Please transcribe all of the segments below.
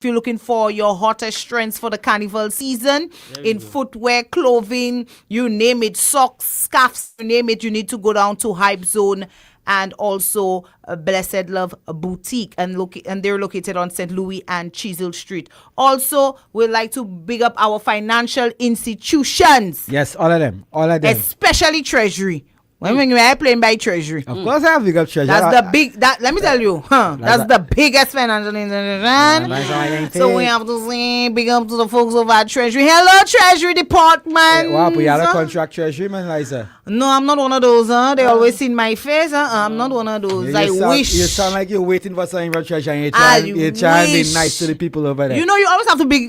If you're looking for your hottest trends for the carnival season, in footwear, clothing, you name it, socks, scarves, you name it, you need to go down to Hype Zone and also Blessed Love Boutique, and they're located on St. Louis and Chisel Street. Also, we'd like to big up our financial institutions. Yes, all of them. Especially Treasury. When we're playing by Treasury. Of course, I have big up Treasury. That's let me tell you, that's the biggest financial institution. So we have to say big up to the folks over at Treasury. Hello, Treasury Department. Wow, we had a contract Treasury, man, Liza. No, I'm not one of those. They always see my face. I'm not one of those. Wish. You sound like you're waiting for something from Treasury, and you're trying to be nice to the people over there. You know, you always have to be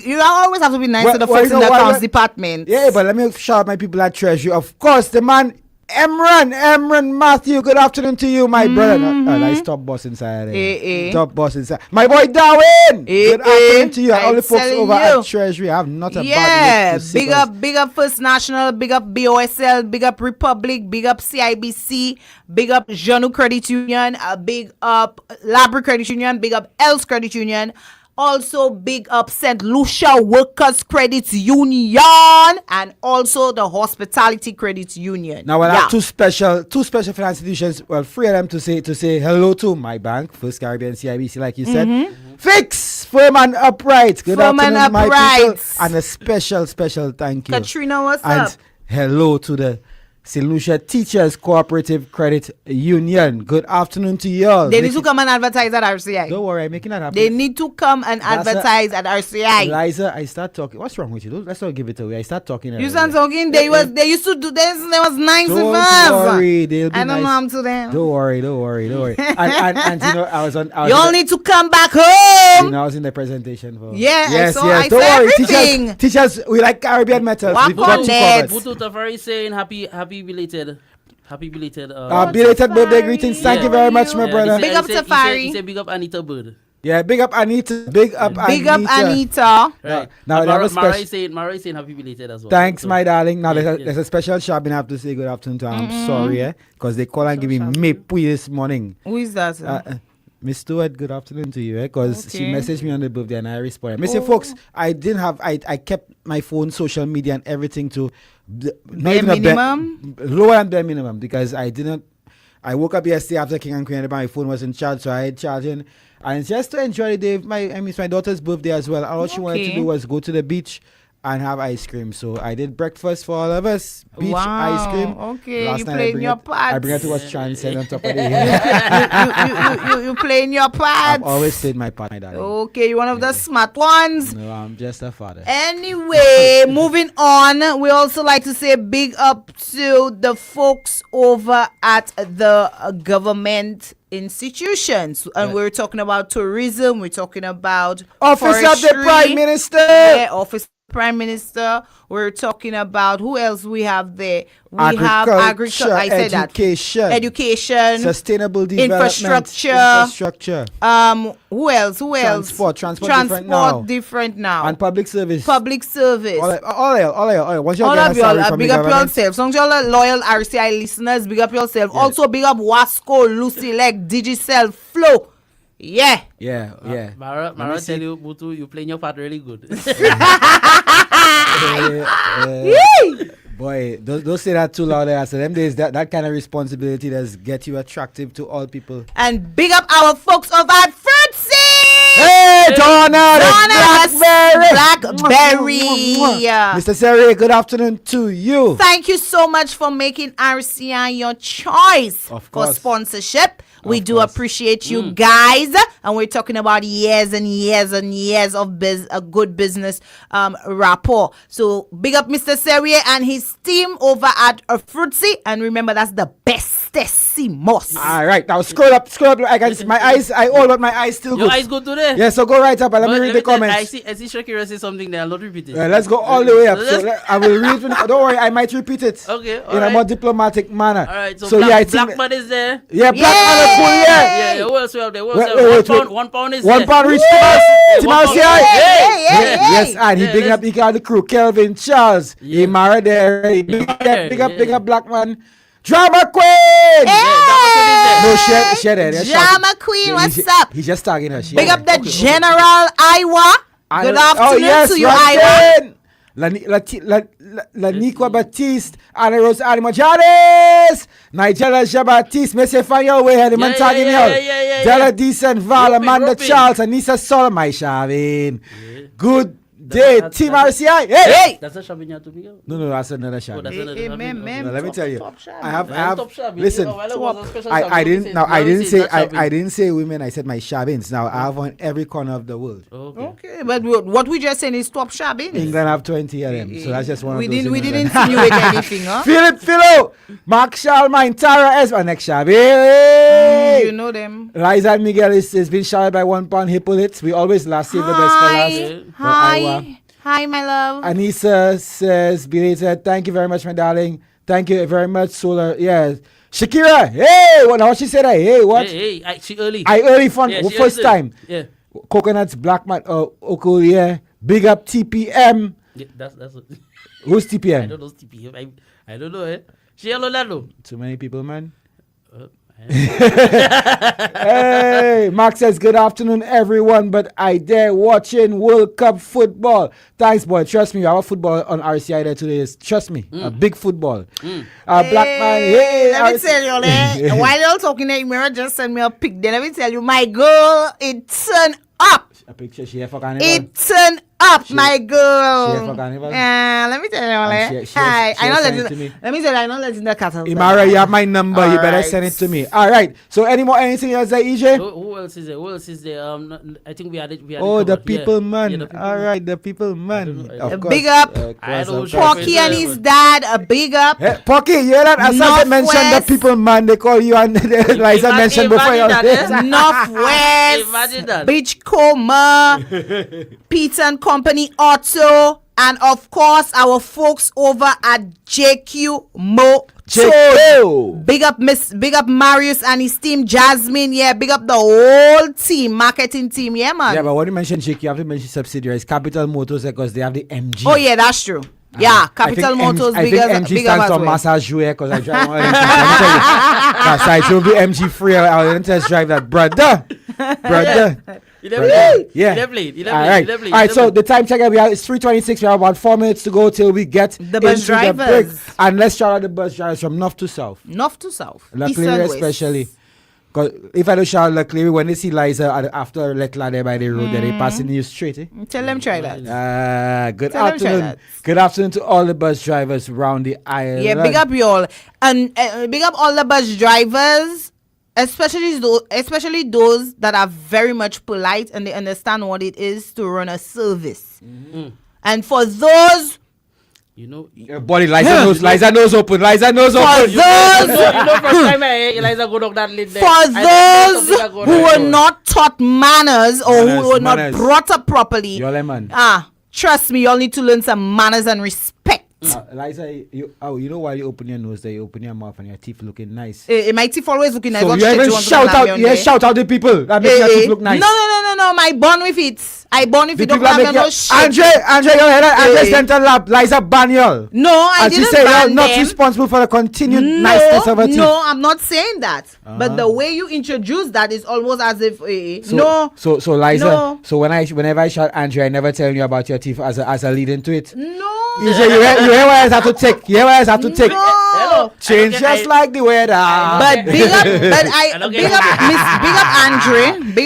nice to the folks in the accounts department. Yeah, but let me shout out my people at Treasury. Of course, the man. Emran Matthew, good afternoon to you, my brother. Nice top boss inside. Top boss inside. My boy Darwin, good afternoon to you. All the folks over at Treasury, I have not a bad to big up First National, big up BOSL, big up Republic, big up CIBC, big up Janu Credit Union, big up Labra Credit Union, big up Els Credit Union. Also, big up St. Lucia Workers Credit Union and also the Hospitality Credit Union. Now, I have two special finance institutions. Well, three of them to say hello to my bank, First Caribbean CIBC, like you said. Fix, firm and upright. Good afternoon, my people. And a special thank you. Katrina, what's up? And hello to the St. Lucia Teachers Cooperative Credit Union. Good afternoon to you all. They need to come and advertise at RCI. Don't worry, I'm making that happen. They need to come and advertise at RCI. Liza, I start talking. What's wrong with you? Let's not give it away. I start talking. You start talking. They used to do this. There was nice of us. Don't worry, they'll be I don't nice. know I'm to them. Don't worry. and you know, I was you all need to come back home. You know, I was in the presentation for. Yes. Don't worry, everything. Teachers, we like Caribbean metals. We've got you covered. Butu Tafari saying happy belated. Belated birthday greetings. Thank you very much, my brother. Big up Safari. He said big up Anita Bird. Yeah, big up Anita. Big up Anita. Right. Now Marai saying happy belated as well. Thanks, my darling. Now there's a special shout I have to say good afternoon to. I'm sorry, because they call and give me pui this morning. Who is that? Miss Stewart, good afternoon to you, because she messaged me on the birthday and I responded. Miss folks, I kept my phone, social media and everything to bare minimum? Lower than bare minimum, because I woke up yesterday after King and Queen, my phone was in charge, so I had charging. And just to enjoy the day, it's my daughter's birthday as well. All she wanted to do was go to the beach and have ice cream. So I did breakfast for all of us. Beach ice cream. Okay, Last you night playing your part. I bring her to watch Transcend on top of the hill. you playing your part. I've always played my part, my darling. Okay, you're one of the smart ones. No, I'm just a father. Anyway, moving on. We also like to say big up to the folks over at the government institutions, and we're talking about tourism, we're talking about Office of the Prime Minister. Office of the Prime Minister. We're talking about who else we have there. We have agriculture, education, sustainable development, infrastructure. Who else? Transport different now, and public service. All Once all of y'all, big up yourself. Some of y'all loyal RCI listeners, big up yourself. Yes. Also big up Wasco, Lucy Leg, Digicel, Flow. Yeah. Mara tell you, Butu, you playing your part really good. Boy, don't say that too loud. I said them days that kind of responsibility does get you attractive to all people. And big up our folks over at Fruitsy. Hey, Donna Blackberry. Mr. Seri, good afternoon to you. Thank you so much for making RCI your choice for sponsorship. We do appreciate you guys, and we're talking about years and years and years of a good business rapport. So big up Mr. Serrier and his team over at Fruitsy, and remember that's the bestessimos. All right, now scroll up. I can see my eyes. But my eyes still good. Your eyes good today? Yeah, so go right up and let me read the comments. I see Shakira say something there. I'll not repeat it. Let's go all the way up. So I will read. Don't worry, I might repeat it. Okay, in a more diplomatic manner. All right, so Blackman is there. Yeah, Blackman. Yeah, who else we have there? One pound is £1 there. Rich Timothy. Yes, and he bring up the crew. Kelvin Charles. He married there. Big up Blackman. Drama Queen! Hey! No, she there. Drama Queen, what's up? He's just tagging her. Big up the General Iowa. Good afternoon to you, Iowa. Laniqua Baptiste, Anna Rose Animajares, Nigella Jean-Baptiste, Messier Fire Way, the man tagging out. Della Decent, Val, Amanda Charles, Anissa Solomon, my Shavin. Good day, Team RCI. Hey! That's a Shabin to me. No, that's another Shavin. Let me tell you, I have. Listen, I didn't say women. I said my Shavins. Now I have on every corner of the world. Okay, but what we just saying is top Shabins. England have 20 of them, so that's just one of those. We didn't insinuate anything, huh? Philip Philo, Mark Charlemagne, Tara S. My next Shabin. You know them. Liza and Miguel has been shouted by 1 pound Hippolytes. We always save the best for last. Hi, my love. Anissa says, belated, thank you very much, my darling. Thank you very much, Solar. Yeah. Shakira, hey, what she said? Hey, what? Hey, she early. I early fun, first early. time. Yeah. Coconuts, Black Man, Okul, yeah. Big up TPM. Yeah, that's Who's TPM? I don't know TPM. I don't know, She alone. Too many people, man. Hey, Mark says, good afternoon, everyone. But I dare watching World Cup football. Thanks, boy. Trust me, our football on RCI there today is, trust me, a big football. Black man, hey. Let me tell you, while you're talking, Mirror just send me a pic. Then let me tell you, my girl, it turned up. A picture she for carnival. It turned up, my girl. She for carnival. Let me tell you, hi. Let me tell you, I know letting the cattle. Imara, you have my number. You better send it to me. All right. So, anything else, EJ? Who else is there? I think we had it. The people man. All right, the people man. Big up. Porky and his dad. A big up. Hey, Porky, you hear that? As I mentioned the people man, they call you and Liza mentioned before you. Northwest. Imagine that. Beachcomber. Peter and Company Auto, and of course our folks over at JQ Moto. Big up Marius and his team, Jasmine. Yeah, big up the whole team, marketing team. Yeah, man. Yeah, but when you mention JQ, you have to mention subsidiaries, Capital Motors, because they have the MG. Oh yeah, that's true. Yeah, Capital Motors. I think MG stands for massage jouet, because I drive one. It will be MG free. I'll test drive that, brother. All right, so the time check it's 3:26. We have about 4 minutes to go till we get the bus drivers. And let's shout out the bus drivers from north to south. Leclerc especially. Because if I don't shout Leclerc, when they see Liza after Lettre there by the road, then they passing you straight. Tell them try that. Good afternoon. Good afternoon to all the bus drivers around the island. Yeah, big up you all. And big up all the bus drivers. Especially those that are very much polite and they understand what it is to run a service. And for those, your body, Liza knows open. For those, who were not taught manners or who were not brought up properly, trust me, you all need to learn some manners and respect. Liza, you know why you open your nose there, you open your mouth and your teeth looking nice. My teeth always looking nice. So you even shout out the people that make your teeth look nice. No, my born with it. I born with it. Don't have no shit. Andre, you heard that? Andre's dental lab, Liza Baniol. No, I didn't. And she said you're not responsible for the continued niceness of her teeth. No, I'm not saying that. But the way you introduce that is almost as if So Liza, so whenever I shout Andre, I never tell you about your teeth as a lead into it. No. You say you hear what I have to take. No. Change just like the weather. But big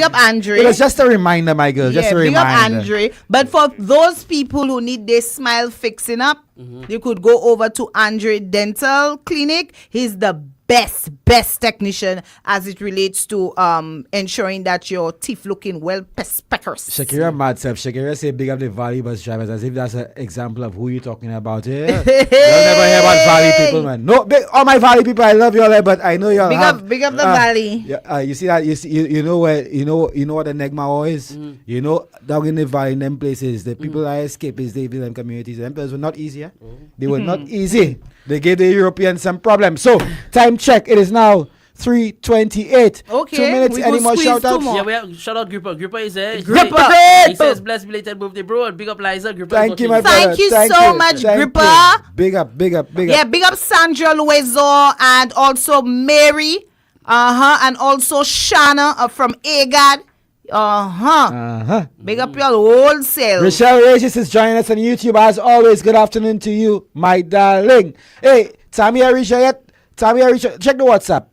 up Andre. It was just a reminder, my girl. Just a reminder. Big up Andre. But for those people who need their smile fixing up, you could go over to Andre Dental Clinic. He's the best technician as it relates to ensuring that your teeth looking well speckers. Shakira mad self. Shakira say big up the Valley bus drivers as if that's an example of who you're talking about. Yeah. You'll never hear about Valley people, man. No, all my Valley people, I love you all, but I know y'all big up the Valley. You see that? You know where you know what the Negma is. You know, down in the Valley, in them places, the people that escape is the them communities. Them places were not easy. They were not easy. They gave the Europeans some problems. So time check. It is now 3:28. Okay, 2 minutes. we Any go more squeeze shout two outs? more. Yeah, we have shout out Gripper. Gripper is there. Gripper! He says blessed belated birthday, bro. And big up Liza. Gripper. Thank you, my brother. Thank you so much, Gripper. You. Big up. Yeah, big up Sandra Luizor and also Mary. And also Shana from AGAD. Big up your whole self. Rochelle Regis is joining us on YouTube. As always, good afternoon to you, my darling. Hey, Tammy Arisha yet? Tammy Arisha, check the WhatsApp.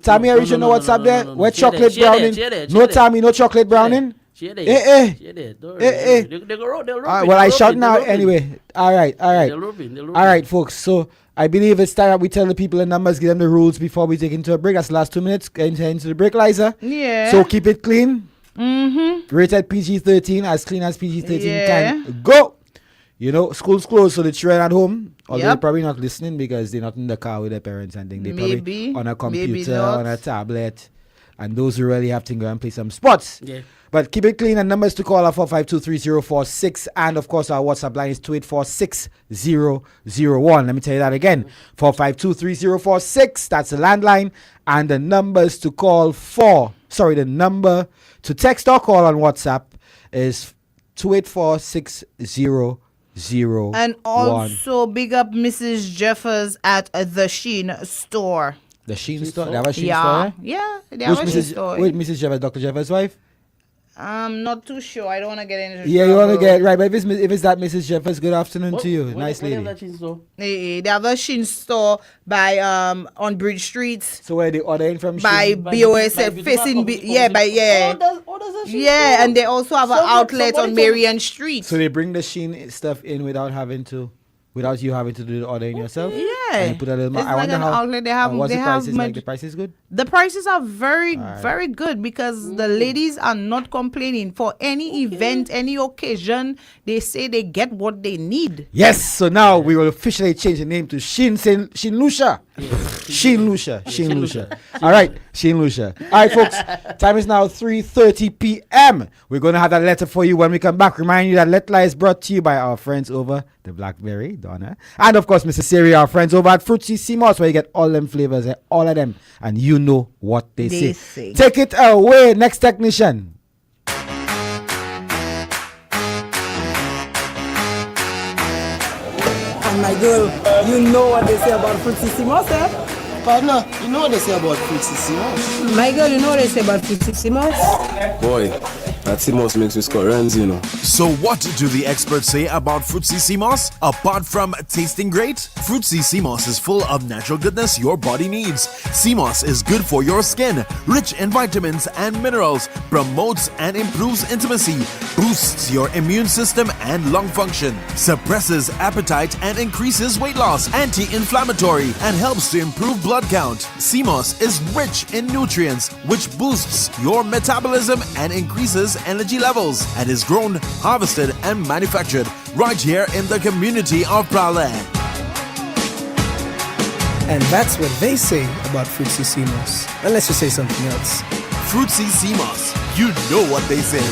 Tammy Arisha, no WhatsApp there? Where chocolate browning? No Tammy, no chocolate browning? They go Well, I shout now anyway. All right, folks. So I believe it's time that we tell the people the numbers, give them the rules before we take into a break. That's the last 2 minutes. Get into the break, Liza. Yeah. So keep it clean. Rated PG-13, as clean as PG-13 can go. You know, school's closed, so the children at home, although they're probably not listening because they're not in the car with their parents and things. They're probably on a computer, on a tablet. And those who really have to go and play some sports. Yeah. But keep it clean. And numbers to call are 4523046. And of course, our WhatsApp line is 2846-001. Let me tell you that again. 4523046. That's the landline. And the numbers to call the number to text or call on WhatsApp is 2846-001. And also big up Mrs. Jeffers at the Sheen store. The Sheen store? They have a Sheen store? Yeah, they have a Sheen store. Wait, Mrs. Jeffers, Dr. Jeffers' wife? I'm not too sure. I don't want to get into trouble. Yeah, you want to get right. But if it's that Mrs. Jeffers, good afternoon to you. Nice lady. They have a Shin store by on Bridge Street. So where they ordering from? By BOSF facing and they also have an outlet on Marion Street. So they bring the Shein stuff in without you having to do the ordering yourself? Yeah. And you put a little more. It's like an outlet. They have what's they the have prices like? The price is good? The prices are very, very good because the ladies are not complaining. For any event, any occasion, they say they get what they need. Yes, so now we will officially change the name to Shin Lucia. Shin Lucia. All right, Shin Lucia. All right, folks, time is now 3:30 p.m. We're going to have that letter for you when we come back. Remind you that Lettre is brought to you by our friends over the Blackberry, Donna. And of course, Mr. Siri, our friends over at Fruitsy Seamoss, where you get all them flavors, all of them. And you know what they say. Take it away, next technician. And my girl, you know what they say about Fruitsy Seamoss, eh? Partner, you know what they say about Fruitsy Seamoss? My girl, you know what they say about Fruitsy Seamoss? Boy, that Seamoss makes me score runs, you know. So what do the experts say about Fruitsy Seamoss? Apart from tasting great, Fruitsy Seamoss is full of natural goodness your body needs. Seamoss is good for your skin, rich in vitamins and minerals, promotes and improves intimacy, boosts your immune system and lung function, suppresses appetite and increases weight loss, anti-inflammatory, and helps to improve blood count. Seamoss is rich in nutrients, which boosts your metabolism and increases energy levels, and is grown, harvested, and manufactured right here in the community of Prale. And that's what they say about Fruitsy Seamoss. Unless you say something else. Fruitsy Seamoss, you know what they say.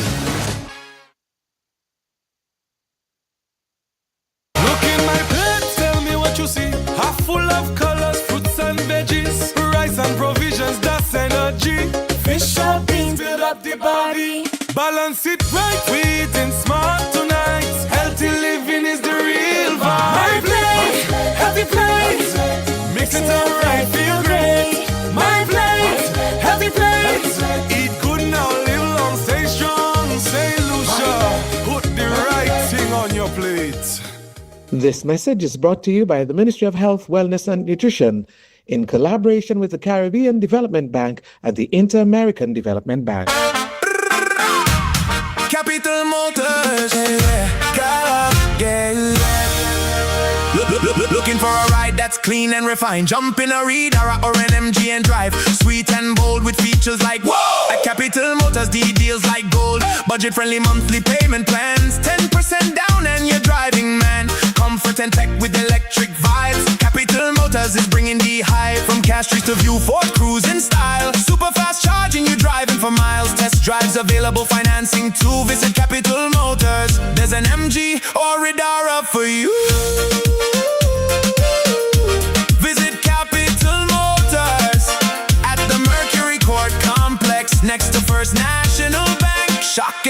Look in my plate, tell me what you see. Half full of colors, fruits and veggies, rice and provisions, that's energy. Fish and beans build up the body. Balance it right, we eating smart tonight. Healthy living is the real vibe. My plate, healthy plate. Mix it up right, feel great. My plate, healthy plate. Eat good now, live long, stay strong. Say Lucia, put the right thing on your plate. This message is brought to you by the Ministry of Health, Wellness and Nutrition in collaboration with the Caribbean Development Bank and the Inter-American Development Bank. Capital Motors, Looking for a ride that's clean and refined. Jump in a Reader or an MG and drive. Sweet and bold with features like whoa! At Capital Motors, deals like gold. Budget-friendly monthly payment plans. 10% down and you're driving, man. Comfort and tech with electric vibes. Capital Motors is bringing the hype. From Castries to View, Ford Cruise in style. Super fast charging, you driving for miles. Test drives available, financing too. Visit Capital Motors. There's an MG or Reader for you. Visit Capital Motors at the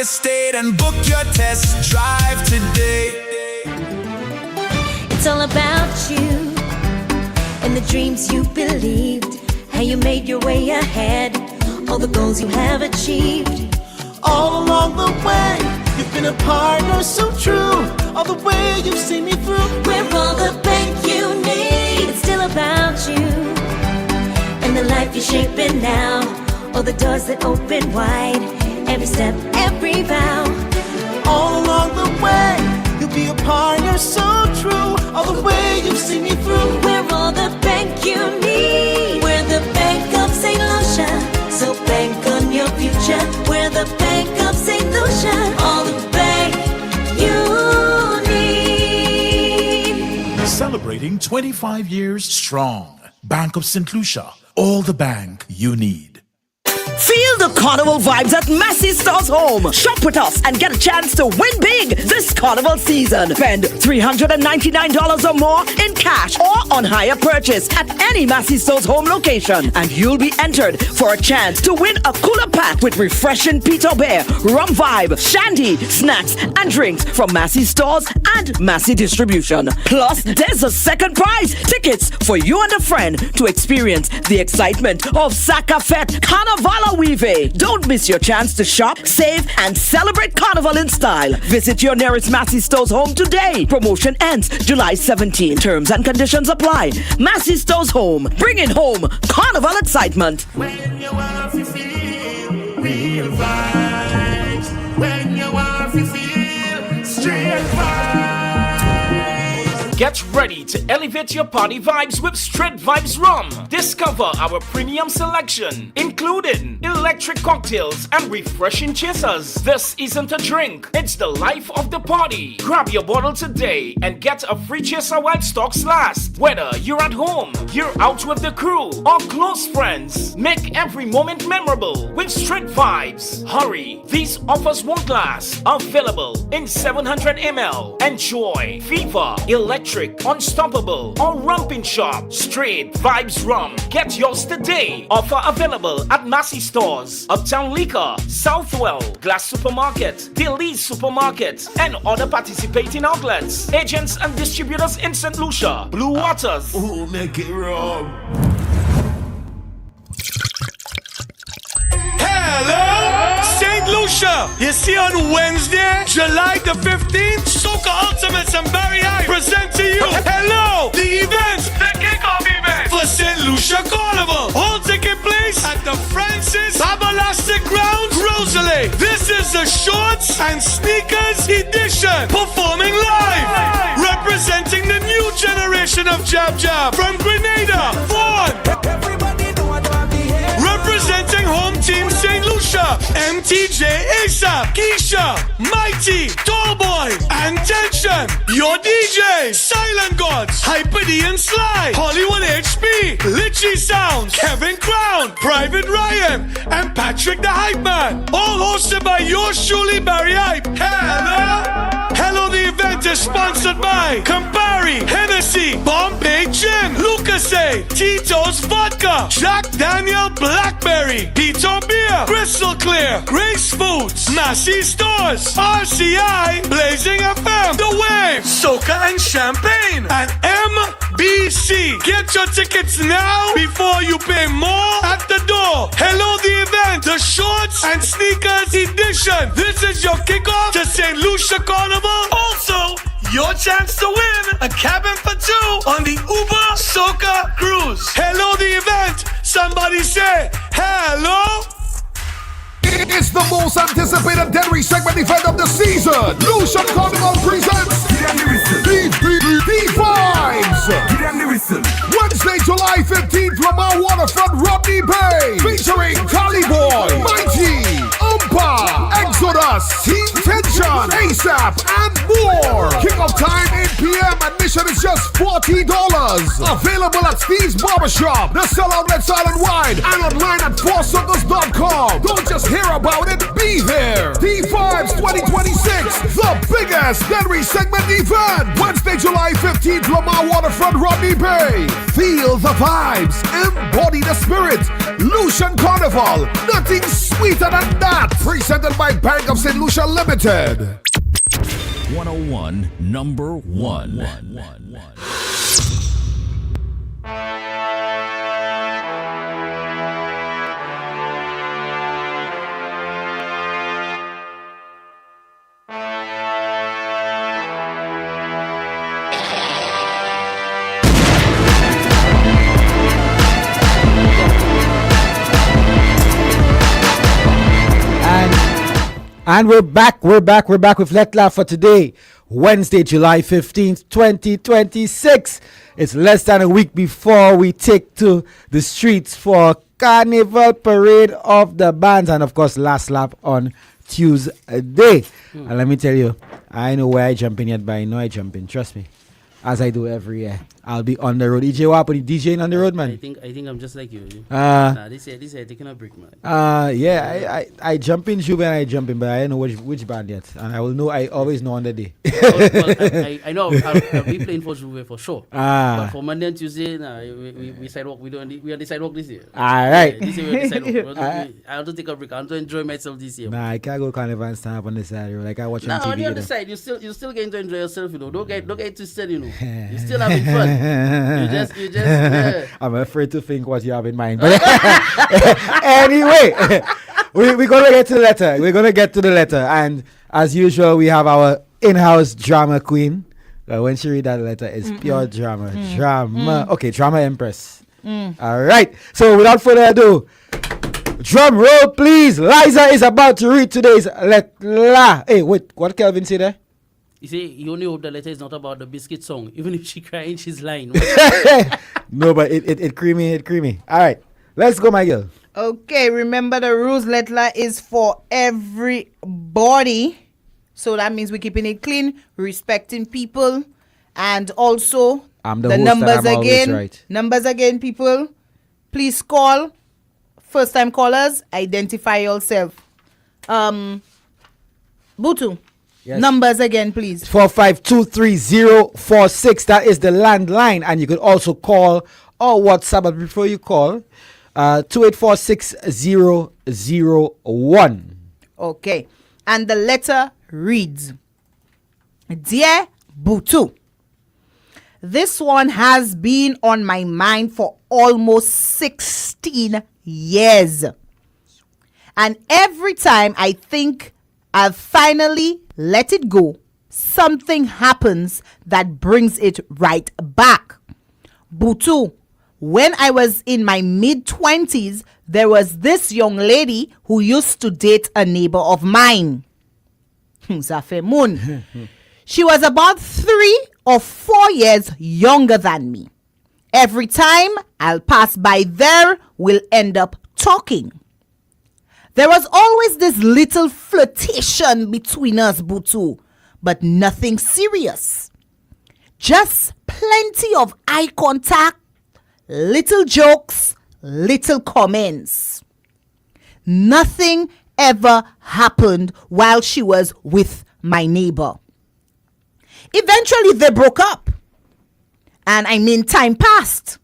estate and book your test drive today. It's all about you and the dreams you believed, how you made your way ahead, all the goals you have achieved. All along the way, you've been a partner so true, all the way you've seen me through. We're all the bank you need. It's still about you and the life you're shaping now, all the doors that open wide, every step, every vow. All along the way, you'll be a partner so true, all the way you've seen me through. We're all the bank you need. We're the Bank of St. Lucia, so bank on your future. We're the Bank of St. Lucia, all the bank you need. Celebrating 25 years strong. Bank of St. Lucia, all the bank you need. Feel the carnival vibes at Massey Stores Home. Shop with us and get a chance to win big this carnival season. Spend $399 or more in cash or on hire purchase at any Massey Stores Home location, and you'll be entered for a chance to win a cooler pack with refreshing Peter Bear, rum vibe, shandy, snacks, and drinks from Massey Stores and Massey Distribution. Plus, there's a second prize: tickets for you and a friend to experience the excitement of Sakafet Carnival Weave. Don't miss your chance to shop, save, and celebrate Carnival in style. Visit your nearest Massey Stores Home today. Promotion ends July 17. Terms and conditions apply. Massey Stores Home, bringing home Carnival excitement. When you want to feel real vibes, when you want to feel straight vibes. Get ready to elevate your party vibes with Straight Vibes Rum. Discover our premium selection, including electric cocktails and refreshing chasers. This isn't a drink, it's the life of the party. Grab your bottle today and get a free chaser while stocks last. Whether you're at home, you're out with the crew, or close friends, make every moment memorable with Straight Vibes. Hurry, these offers won't last. Available in 700 ml. Enjoy Fever, Electric, Unstoppable, or Rumpin' Shop. Straight Vibes Rum. Get yours today. Offer available at Massey Stores, Uptown Liquor, Southwell, Glass Supermarket, Delease Supermarket, and other participating outlets. Agents and distributors in St. Lucia, Blue Waters. Ooh, make it wrong. Hello, St. Lucia. You see, on Wednesday, July the 15th, Soca Ultimates and Barry High present to you, hello, the event, the kickoff event for St. Lucia Carnival. All taking place at the Francis Babalastic Grounds, Rosalie. This is the Shorts and Sneakers edition, performing live, representing the new generation of Jab Jab from Grenada, Vaughan. Representing home team St. Lucia, MTJ, ASAP, Keisha, Mighty, Tallboy, and Tension. Your DJ, Silent Gods, Hyper D and Sly, Hollywood HP, Litchy Sounds, Kevin Crown, Private Ryan, and Patrick the Hype Man. All hosted by yours truly, Barry Hype. Hello, the event is sponsored by Campari, Hennessy, Bombay Gin, Lucasade, Tito's Vodka, Jack Daniel Blackberry, Pito Beer, Crystal Clear, Grace Foods, Massey Stores, RCI, Blazing FM, The Wave, Soca and Champagne, and MBC. Get your tickets now before you pay more at the door. Hello, the event, the Shorts and Sneakers edition. This is your kickoff to St. Lucia Carnival. Also, your chance to win a cabin for two on the Uber Soca Cruise. Hello, the event. Somebody say hello. It's the most anticipated Denry segment event of the season. Lucia Carnival presents D-Vibes. Wednesday, July 15th, Lamar Waterfront, Rodney Bay. Featuring Cali Boy, Mighty, Umpa, Exodus, Team Tension, ASAP, and more. Kickoff time 8 p.m. Admission is just $40. Available at Steve's Barbershop, the Cell Outlets Island-wide, and online at foursuckers.com. Don't just hear about it, be there. D-Vibes 2026, the biggest Denry segment event. Wednesday, July 15th, Lamar Waterfront, Rodney Bay. Feel the vibes, embody the spirit. Lucian Carnival, nothing sweeter than that. Presented by Bank of St. Lucia Limited. 101, number 1. And we're back with Lettre for today, Wednesday, July 15th, 2026. It's less than a week before we take to the streets for Carnival Parade of the Bands and, of course, last lap on Tuesday. And let me tell you, I know where I jump in yet, but I know I jump in. Trust me. As I do every year. I'll be on the road. EJ Waponi DJing on the road, man. I think I'm just like you. This year taking a break, man. I jump in Juba and I jump in, but I don't know which band yet. And I will know. I always know on the day. I know I'll be playing for Juve for sure. But for Monday and Tuesday, we sidewalk. We on the sidewalk this year. All right. This year we're on the sidewalk. I have to take a break. I want to enjoy myself this year. Nah, I can't go Carnival and stand up on the side. Like I watch on TV. When you're on the side, you still getting to enjoy yourself. You know, don't get twisted. You know, you're still having fun. You just yeah. I'm afraid to think what you have in mind. But anyway, we're gonna get to the letter. We're gonna get to the letter, and as usual, we have our in-house drama queen. When she read that letter, it's pure drama. Okay, drama empress. All right. So without further ado, drum roll, please. Liza is about to read today's letter. Hey, wait, what Kelvin say there? You see, you only hope the letter is not about the biscuit song. Even if she crying, she's lying. No, but it creamy. All right, let's go, my girl. Okay, remember the rules. Lettre is for everybody. So that means we're keeping it clean, respecting people, and also the numbers again. Right. Numbers again, people. Please call. First time callers, identify yourself. Butu. Yes. Numbers again, please. 4523046. That is the landline, and you could also call or WhatsApp. But before you call, 2846001. Okay, and the letter reads, Dear Butu, this one has been on my mind for almost 16 years, and every time I think I've finally let it go, something happens that brings it right back. Butu, when I was in my mid-20s, there was this young lady who used to date a neighbor of mine. Zafemun. She was about 3 or 4 years younger than me. Every time I'll pass by there, we'll end up talking. There was always this little flirtation between us, Butu, but nothing serious. Just plenty of eye contact, little jokes, little comments. Nothing ever happened while she was with my neighbor. Eventually, they broke up. And time passed.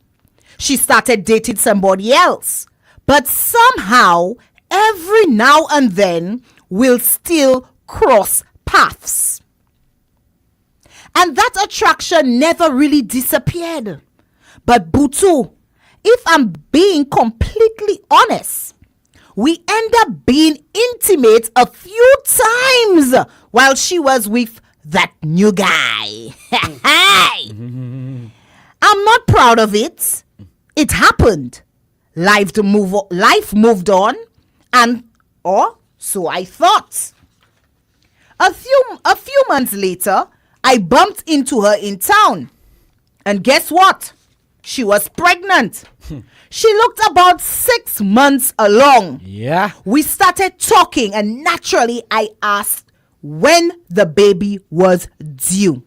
She started dating somebody else. But somehow, every now and then, we'll still cross paths. And that attraction never really disappeared. But Butu, if I'm being completely honest, we end up being intimate a few times while she was with that new guy. I'm not proud of it. It happened. Life moved on, or so I thought. A few months later, I bumped into her in town. And guess what? She was pregnant. She looked about 6 months along. Yeah. We started talking, and naturally I asked when the baby was due.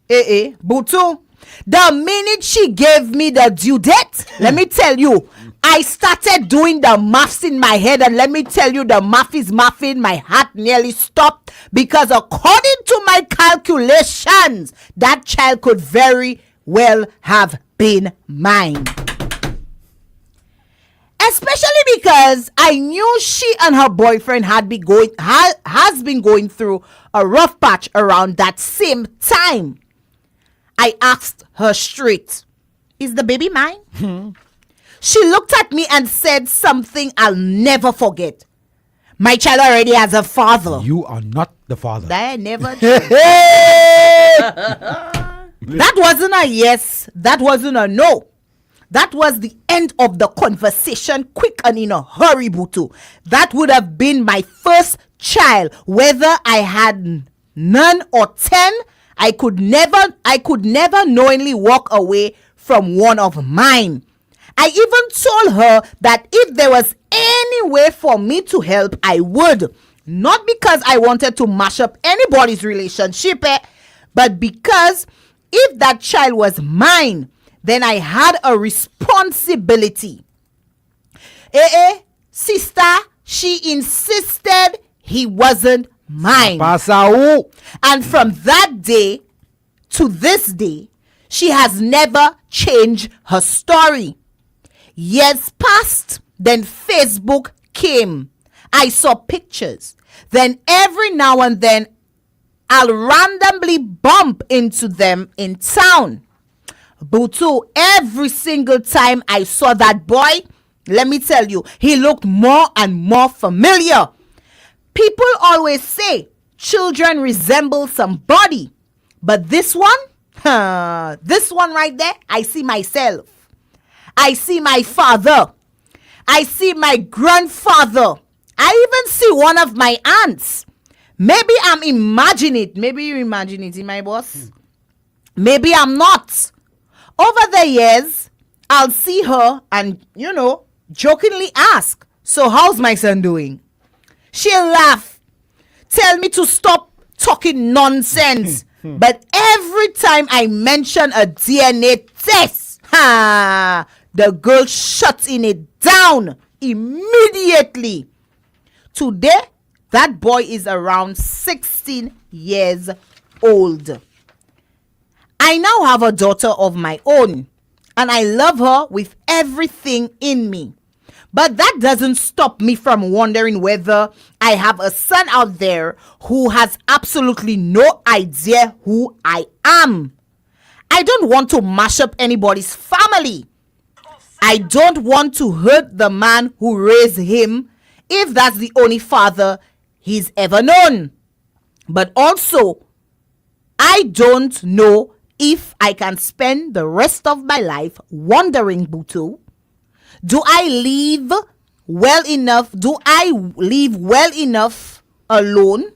Butu, the minute she gave me the due date, let me tell you, I started doing the maths in my head, and let me tell you, the math is mathing. My heart nearly stopped because according to my calculations, that child could very well have been mine. Especially because I knew she and her boyfriend has been going through a rough patch around that same time. I asked her straight, "Is the baby mine?" She looked at me and said something I'll never forget. "My child already has a father." You are not the father. That never That wasn't a yes. That wasn't a no. That was the end of the conversation, quick and in a hurry, Butu. That would have been my first child. Whether I had none or 10, I could never knowingly walk away from one of mine. I even told her that if there was any way for me to help, I would. Not because I wanted to mash up anybody's relationship, but because if that child was mine, then I had a responsibility. Sister, she insisted he wasn't mine. And from that day to this day, she has never changed her story. Years passed, then Facebook came. I saw pictures. Then every now and then, I'll randomly bump into them in town. Butu, every single time I saw that boy, let me tell you, he looked more and more familiar. People always say children resemble somebody. But this one right there, I see myself. I see my father. I see my grandfather. I even see one of my aunts. Maybe I'm imagining it. Maybe you imagine it, my boss. Maybe I'm not. Over the years, I'll see her and, jokingly ask, "So how's my son doing?" She'll laugh, tell me to stop talking nonsense. But every time I mention a DNA test, the girl shuts it down immediately. Today, that boy is around 16 years old. I now have a daughter of my own, and I love her with everything in me. But that doesn't stop me from wondering whether I have a son out there who has absolutely no idea who I am. I don't want to mash up anybody's family. I don't want to hurt the man who raised him if that's the only father he's ever known. But also, I don't know if I can spend the rest of my life wondering, Butu, do I leave well enough alone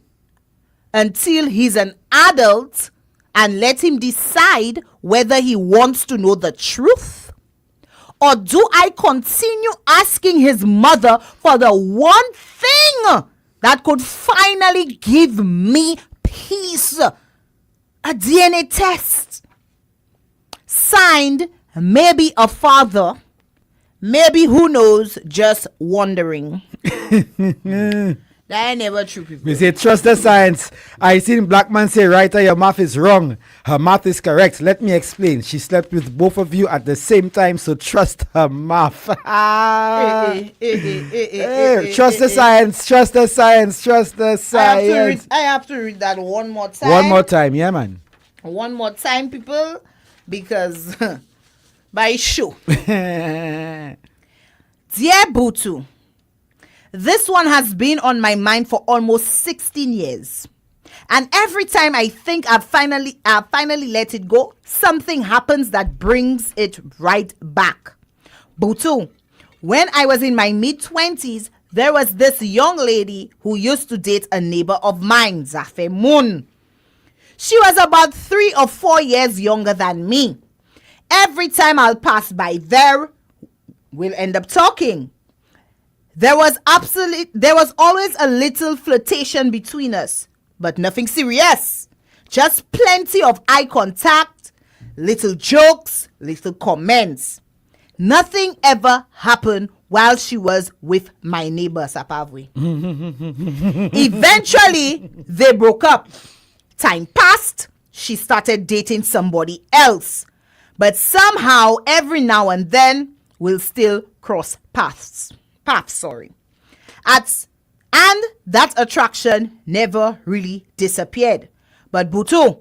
until he's an adult and let him decide whether he wants to know the truth? Or do I continue asking his mother for the one thing that could finally give me peace? A DNA test. Signed, maybe a father, maybe, who knows, just wondering. That ain't never true, people. We say trust the science. I seen black man say, "Writer, your math is wrong. Her math is correct." Let me explain. She slept with both of you at the same time, so trust her math. Trust the science. Trust the science. Trust the science. I have to read that one more time. One more time, yeah, man. One more time, people, because by show. Dear Butu, this one has been on my mind for almost 16 years. And every time I think I've finally let it go, something happens that brings it right back. Butu, when I was in my mid-20s, there was this young lady who used to date a neighbor of mine, Zafe Moon. She was about 3 or 4 years younger than me. Every time I'll pass by there, we'll end up talking. There was always a little flirtation between us, but nothing serious. Just plenty of eye contact, little jokes, little comments. Nothing ever happened while she was with my neighbor, Sapavwe. Eventually, they broke up. Time passed. She started dating somebody else. But somehow, every now and then, will still cross paths. Sorry. And that attraction never really disappeared. But Butu,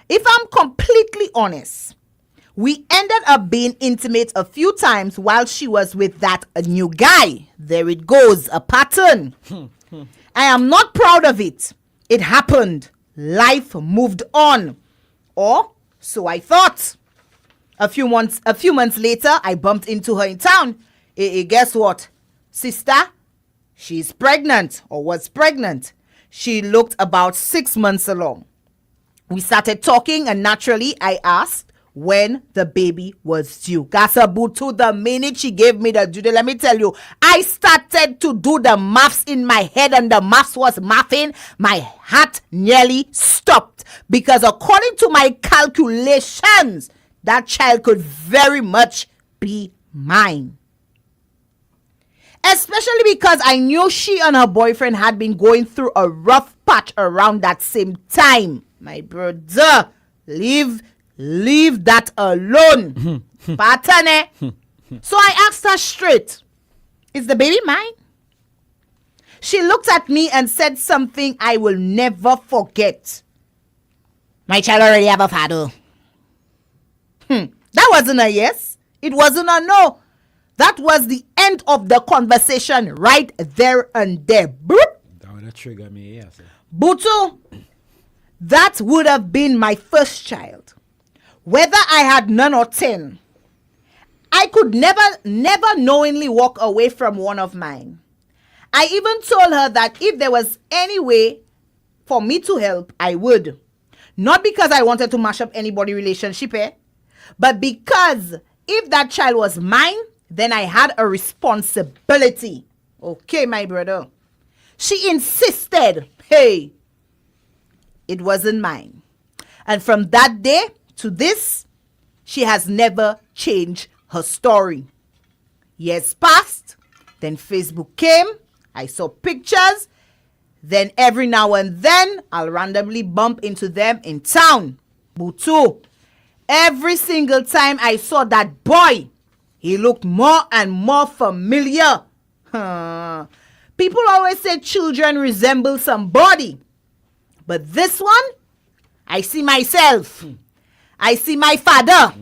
if I'm completely honest, we ended up being intimate a few times while she was with that new guy. There it goes, a pattern. I am not proud of it. It happened. Life moved on. Or so I thought. A few months later, I bumped into her in town. Guess what? Sister, she's pregnant or was pregnant. She looked about 6 months along. We started talking and naturally I asked when the baby was due. Gasabutu, the minute she gave me the due date, let me tell you, I started to do the maths in my head and the maths was mathing. My heart nearly stopped because according to my calculations, that child could very much be mine. Especially because I knew she and her boyfriend had been going through a rough patch around that same time. My brother, leave that alone. Patane. So I asked her straight, is the baby mine? She looked at me and said something I will never forget. My child already have a father. That wasn't a yes. It wasn't a no. That was the end of the conversation right there and there. Boop. That would have triggered me, yes. Butu, that would have been my first child. Whether I had 9 or 10, I could never knowingly walk away from one of mine. I even told her that if there was any way for me to help, I would. Not because I wanted to mash up anybody's relationship, but because if that child was mine, then I had a responsibility. Okay, my brother. She insisted, hey, it wasn't mine. And from that day to this, she has never changed her story. Years passed, then Facebook came, I saw pictures, then every now and then I'll randomly bump into them in town. Butu, every single time I saw that boy, he looked more and more familiar. People always say children resemble somebody. But this one, I see myself. I see my father.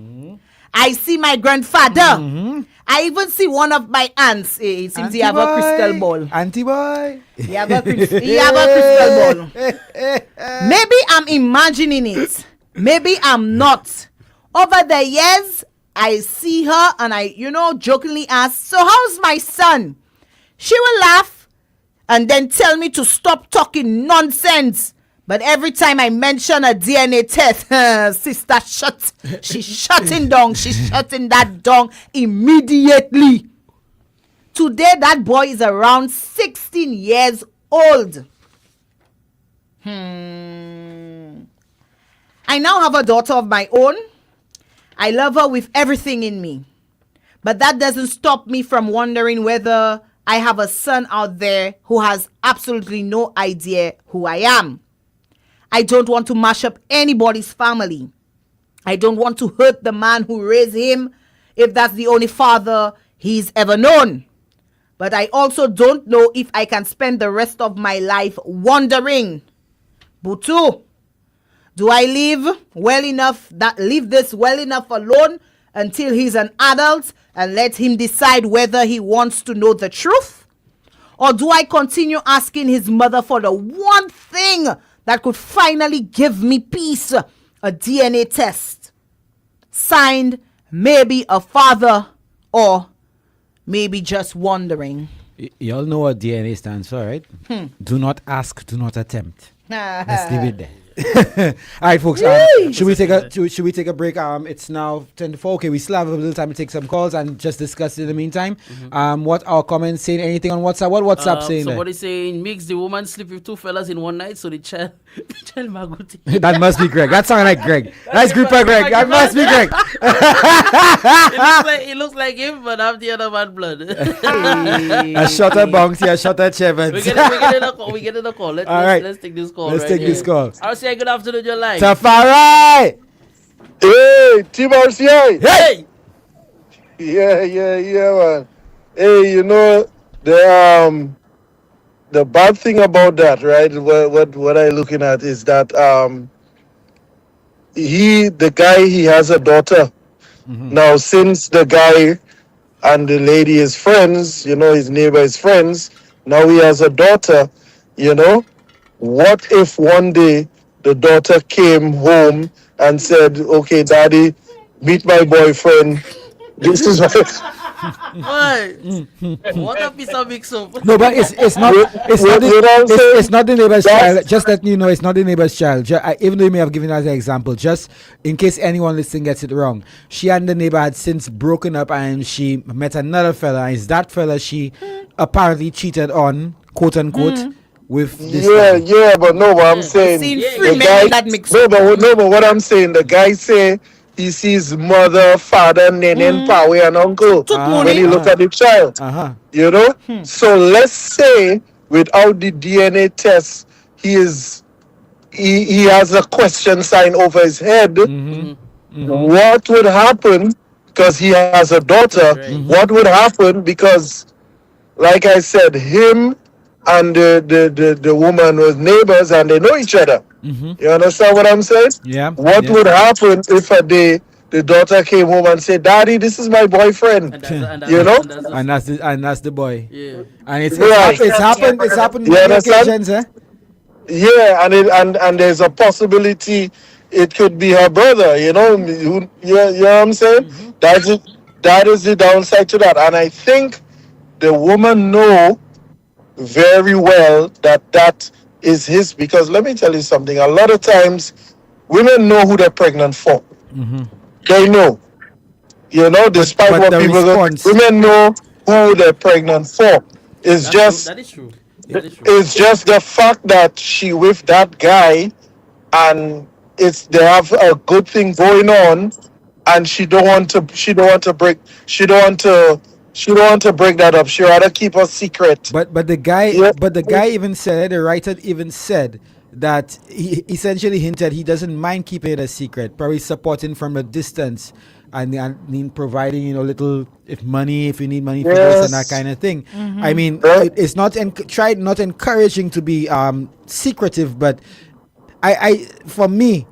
I see my grandfather. I even see one of my aunts. It seems he have a crystal ball. Auntie boy. He have a crystal ball. Maybe I'm imagining it. Maybe I'm not. Over the years, I see her and I, jokingly ask, so how's my son? She will laugh and then tell me to stop talking nonsense. But every time I mention a DNA test, sister, she's shutting down. She's shutting that down immediately. Today, that boy is around 16 years old. I now have a daughter of my own. I love her with everything in me. But that doesn't stop me from wondering whether I have a son out there who has absolutely no idea who I am. I don't want to mash up anybody's family. I don't want to hurt the man who raised him if that's the only father he's ever known. But I also don't know if I can spend the rest of my life wondering, Butu, do I leave this well enough alone until he's an adult and let him decide whether he wants to know the truth? Or do I continue asking his mother for the one thing that could finally give me peace, a DNA test? Signed, maybe a father, or maybe just wondering. Y'all know what DNA stands for, right? Do not ask, do not attempt. Let's leave it there. All right, folks. Should we take a break? It's now 10:04. Okay, we still have a little time to take some calls and just discuss it in the meantime. What our comments saying? Anything on WhatsApp? What WhatsApp saying? Somebody saying makes the woman sleep with 2 fellas in one night, so the child maguti. That must be Greg. That sounds like Greg. That's Grouper Greg. That must be Greg. It looks like him, but I'm the other man blood. A shutter bounty, a shutter Chevens. We getting a call. Let's take this call. Let's take this call. I'll say good afternoon, your life. Tafari! Hey, Team RCI! Hey! Yeah, man. Hey, the bad thing about that, right? What I looking at is that the guy, he has a daughter. Now, since the guy and the lady is friends, his neighbor is friends. Now he has a daughter, you know. What if one day the daughter came home and said, "Okay, daddy, meet my boyfriend. This is what." Why? What a piece of mix-up. No, but it's not it's not the neighbor's child. Just let you know, it's not the neighbor's child. Even though you may have given us an example, just in case anyone listening gets it wrong, she and the neighbor had since broken up, and she met another fella. And it's that fella she apparently cheated on, quote unquote. With this yeah, but no, what I'm saying, the guy, but what I'm saying, the guy say he sees mother, father, nene, power, and uncle when he look at the child. So let's say without the DNA test, he has a question sign over his head. What would happen? Because he has a daughter. What would happen? Because, like I said, him and the woman was neighbors and they know each other. You understand what I'm saying? Yeah. What would happen if a day the daughter came home and said, "Daddy, this is my boyfriend"? And that's the boy. Yeah. And it's happened. It's happened You many understand? occasions, eh? Yeah, and there's a possibility it could be her brother. You know what I'm saying? That is the downside to that. And I think the woman know very well that is his, because let me tell you something. A lot of times women know who they're pregnant for. They know. Despite what people go, women know who they're pregnant for. That is true. It's just the fact that she with that guy and they have a good thing going on, and she don't want to break that up. She rather keep a secret. But the guy even said, the writer even said that he essentially hinted he doesn't mind keeping it a secret, probably supporting from a distance and providing little if you need money for this and that kind of thing. I mean, it's not not encouraging to be secretive, but I for me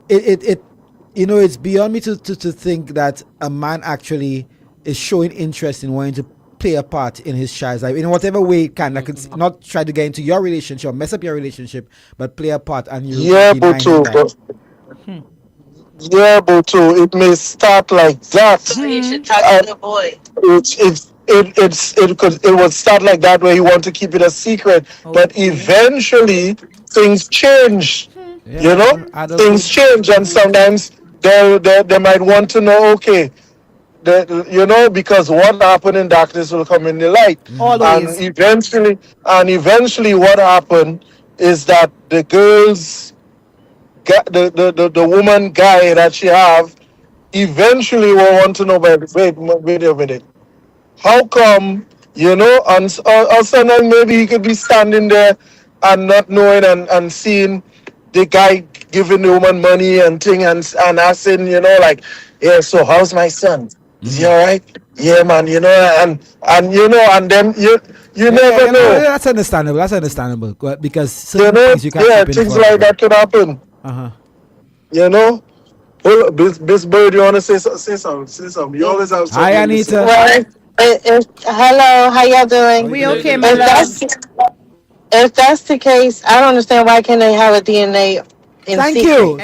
it's beyond me to think that a man actually is showing interest in wanting to play a part in his child's life in whatever way it can. Like, it's not try to get into your relationship or mess up your relationship, but play a part. And you it may start like that. So you should talk to the boy. It would start like that where you want to keep it a secret, but eventually things change. Things change, and sometimes they might want to know. Okay. Because what happened in darkness will come in the light. Always. And eventually what happened is that the girls, the woman guy that she have, eventually will want to know, wait a minute. How come, and sometimes maybe he could be standing there and not knowing and seeing the guy giving the woman money and thing and asking, yeah, so how's my son? Is he all right? Yeah, man, and then you never know. That's understandable. Because things you can't keep things like that could happen. Well, Miss Bird, you want to say something? You always have something. Hi, Anita. Hello, how y'all doing? We okay, my love. If that's the case, I don't understand why can't they have a DNA in Thank secret? you.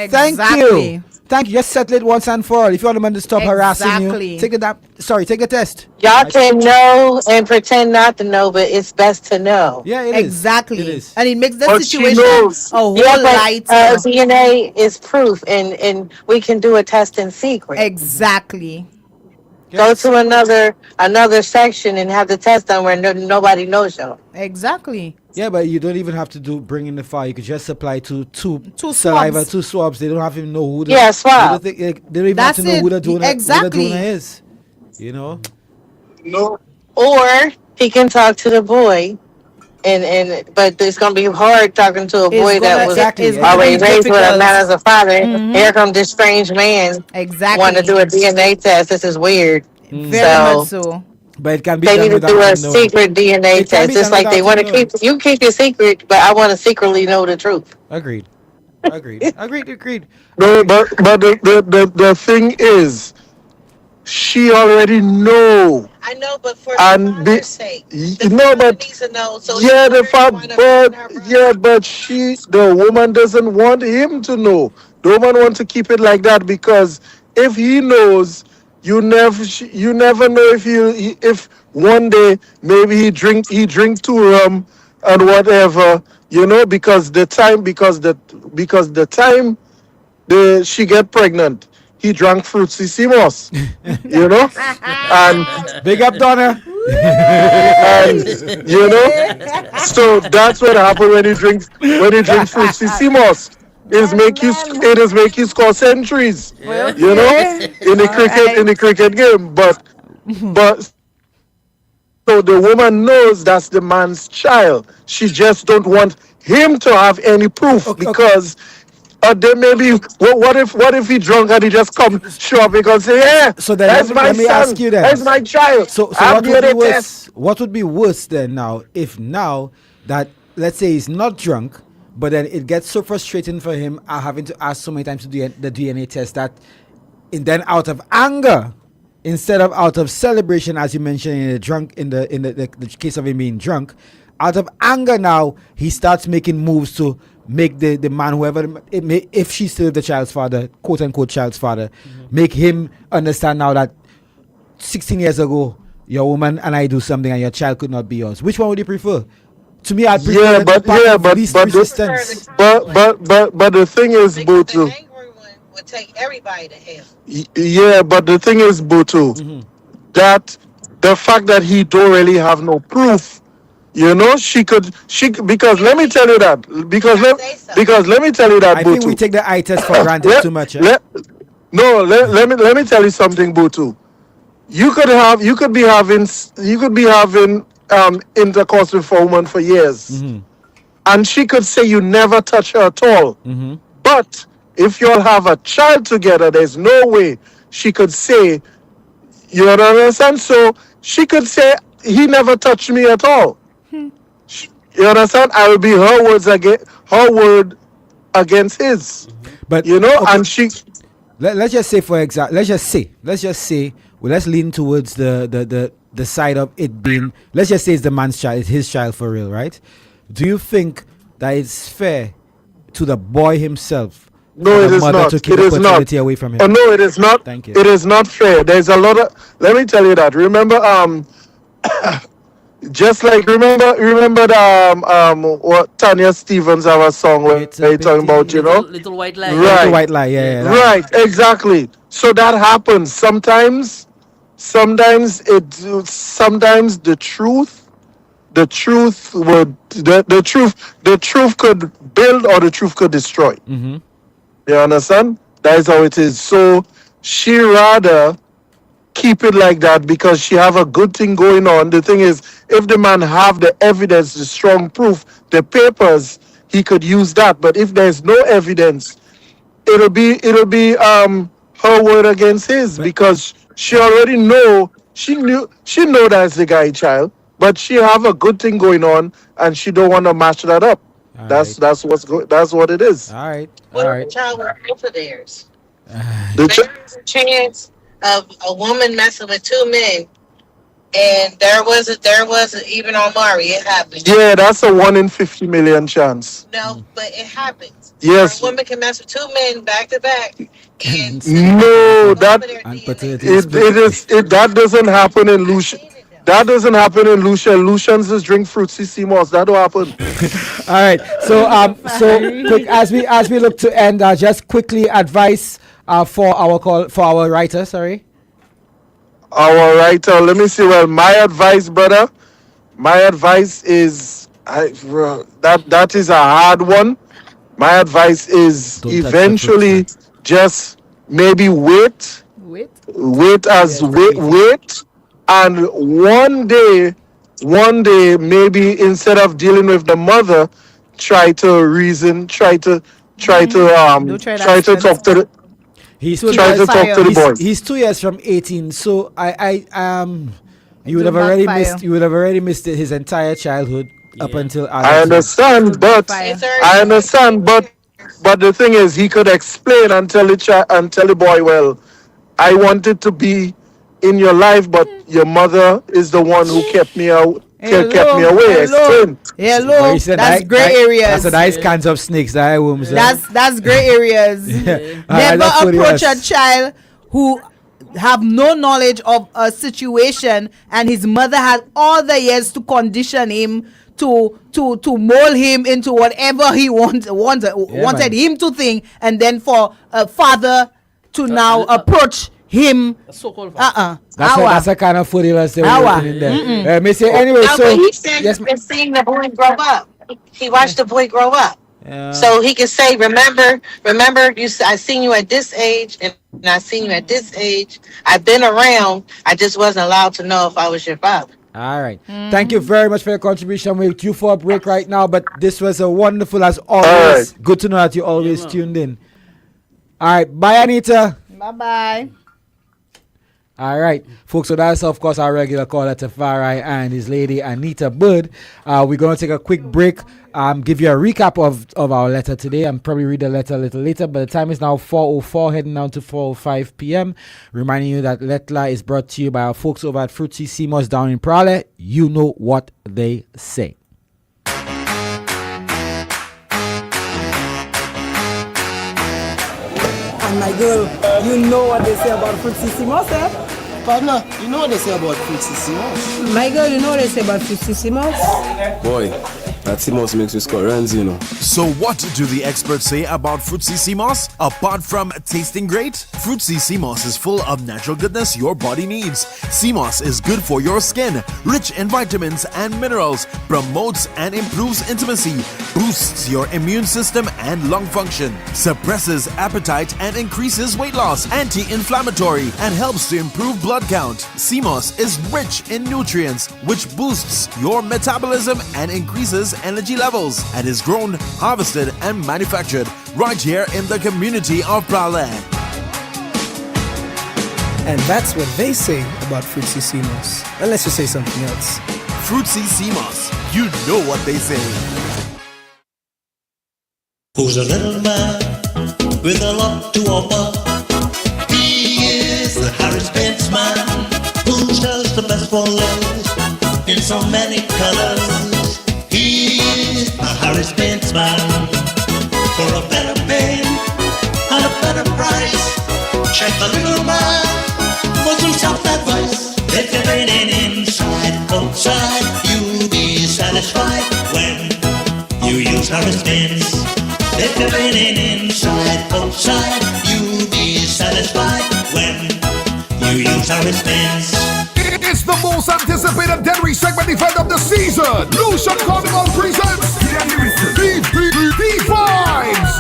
Thank you. Just settle it once and for all. If you want them to stop harassing you, take a test. Y'all can know and pretend not to know, but it's best to know. Yeah, it exactly. is. It is. And it makes the But situation a whole light. DNA is proof, and we can do a test in secret. Exactly. Go to another section and have the test done where nobody knows you. Exactly. Yeah, but you don't even have to bring in the file. You could just supply two saliva, two swabs. They don't have to know who the swab. They don't even have to know who the donor is. No. Or he can talk to the boy, but it's gonna be hard talking to a boy that was already raised with a man as a father. Here comes this strange man. Exactly. Want to do a DNA test. This is weird. Very much so. But it can be they done need to without do a him knowing. secret DNA It can be test. It's done like they without want him to keep knowing. you keep your secret, but I want to secretly know the truth. Agreed. Agreed. No, but the thing is, she already know. I know, but for And the father's sake, no, but needs to know. So yeah, but the woman doesn't want him to know. The woman wants to keep it like that because if he knows, you never know if one day maybe he drink two rum and whatever, because the time she get pregnant, he drank Fruitsy Simos, and big up Donna. and so that's what happened when you drink Fruitsy Simos. It is make you score centuries, in the cricket game. But so the woman knows that's the man's child. She just don't want him to have any proof because then maybe what if he drunk and he just come show up and say, yeah, so then that's let me ask you then. That's my child. So what would be worse then now if now that let's say he's not drunk, but then it gets so frustrating for him having to ask so many times to do the DNA test that then out of anger instead of out of celebration, as you mentioned in the case of him being drunk, out of anger now he starts making moves to make the man, whoever if she's still the child's father, quote unquote child's father, make him understand now that 16 years ago your woman and I do something and your child could not be yours. Which one would you prefer? To me, I prefer resistance. But the thing is, Butu. The angry one would take everybody to hell. Yeah, but the thing is, Butu, that the fact that he don't really have no proof, she could because let me tell you that I think we take the eye test for granted too much. Let me tell you something, Butu. You could be having intercourse with a woman for years, and she could say you never touch her at all. But if you'll have a child together, there's no way she could say, you understand? So she could say he never touched me at all. You understand? I will be her word against his. But okay. And she. Let's just say, for example, let's just say, well, let's lean towards the side of it being, let's just say it's the man's child, it's his child for real, right? Do you think that it's fair to the boy himself? No, it is not. To keep it is not. Away from him? Oh no, it is not. Thank you. It is not fair. There's a lot of. Let me tell you that. Remember, just like remember what Tanya Stevens have a song where they talking about, Little White Lie. Right. Little White Lie, yeah. Right, exactly. So that happens sometimes. Sometimes the truth could build or the truth could destroy. You understand? That is how it is. So she rather keep it like that because she have a good thing going on. The thing is, if the man have the evidence, the strong proof, the papers, he could use that. But if there's no evidence, it'll be her word against his because she already know that's the guy child, but she have a good thing going on and she don't want to match that up. That's what it is. All right. The child with both of theirs. There's a chance of a woman messing with two men, and there was even on Mari, it happened. Yeah, that's a 1 in 50 million chance. No, but it happens. Yes. A woman can mess with two men back to back. No, that doesn't happen in Lucian. That doesn't happen in Lucian. Lucians just drink Fruitsy Simos. That don't happen. All right. So quick as we look to end, just quickly advice for our writer. Sorry. Our writer. Let me see. Well, my advice, brother. My advice is that is a hard one. My advice is eventually just maybe wait, and one day maybe instead of dealing with the mother, try to reason, try to talk to the. He's tries to talk to the boy. He's 2 years from 18, so you would have already missed. You would have already missed his entire childhood up until. I understand, but the thing is, he could explain and tell the boy, well, I wanted to be in your life, but your mother is the one who kept me out. Kept me away. Explain. Hello. That's gray areas. That's a nice kinds of snakes. That's gray areas. Never approach a child who have no knowledge of a situation, and his mother had all the years to condition him to mold him into whatever he wanted him to think, and then for a father to now approach him. That's a kind of food he was working in there. May say anyway. No, so he said he's been seeing the boy grow up. He watched the boy grow up. So he can say, remember, I seen you at this age, and I seen you at this age. I've been around. I just wasn't allowed to know if I was your father. All right. Thank you very much for your contribution. We're due for a break right now, but this was a wonderful as always. Good to know that you always tuned in. All right. Bye, Anita. Bye-bye. All right, folks, so that's, of course, our regular caller, Tafari, and his lady, Anita Bud. We're going to take a quick break, give you a recap of our letter today, and probably read the letter a little later, but the time is now 4:04, heading down to 4:05 p.m., reminding you that Lettre is brought to you by our folks over at Fruit CC Moss down in Prale. You know what they say. And my girl, you know what they say about Fruitsissimo, eh? Partner, you know what they say about Fruitsissimo? My girl, you know what they say about Fruitsissimo? Boy, that Simos makes me score runs, you know. So what do the experts say about Fruitsissimo? Apart from tasting great, Fruitsissimo is full of natural goodness your body needs. Simos is good for your skin, rich in vitamins and minerals, promotes and improves intimacy, boosts your immune system and lung function, suppresses appetite and increases weight loss, anti-inflammatory, and helps to improve blood count. Simos is rich in nutrients, which boosts your metabolism and increases energy levels, and is grown, harvested, and manufactured right here in the community of Prale. And that's what they say about Fruitsissimo. Unless you say something else. Fruitsissimo, you know what they say. Who's a little man with a lot to offer? He is the Harris-Benz man, who sells the best for less in so many colors. He is a Harris-Benz man for a better pain and a better price. Check the little man for some soft advice. If you're raining inside, outside, you'll be satisfied when you use Harris-Benz. If you're raining inside, outside, you'll be satisfied when you use Harris-Benz. It's the most anticipated Denry segment event of the season. Lucian Carnival presents D-Vibes.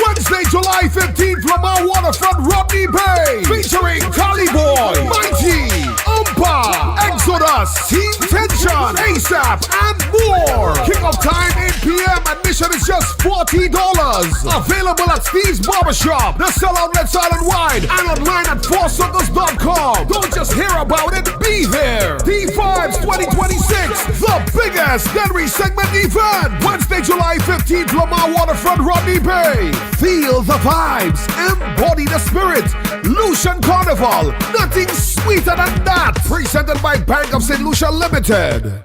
Wednesday, July 15th from our waterfront Rodney Bay. Featuring Cali Boy, Mighty, Umpa, Exodus, Team Tension, ASAP, and more. Kick-off time 8 p.m. Admission is just $40. Available at Steve's Barbershop, the sellout Let's Island-wide, and online at foursuckers.com. Don't just hear about it, be there. D-Vibes 2026, the biggest Denry segment event. Wednesday, July 15th, Lamar Waterfront, Rodney Bay. Feel the vibes, embody the spirit. Lucian Carnival, nothing sweeter than that. Presented by Bank of St. Lucia Limited.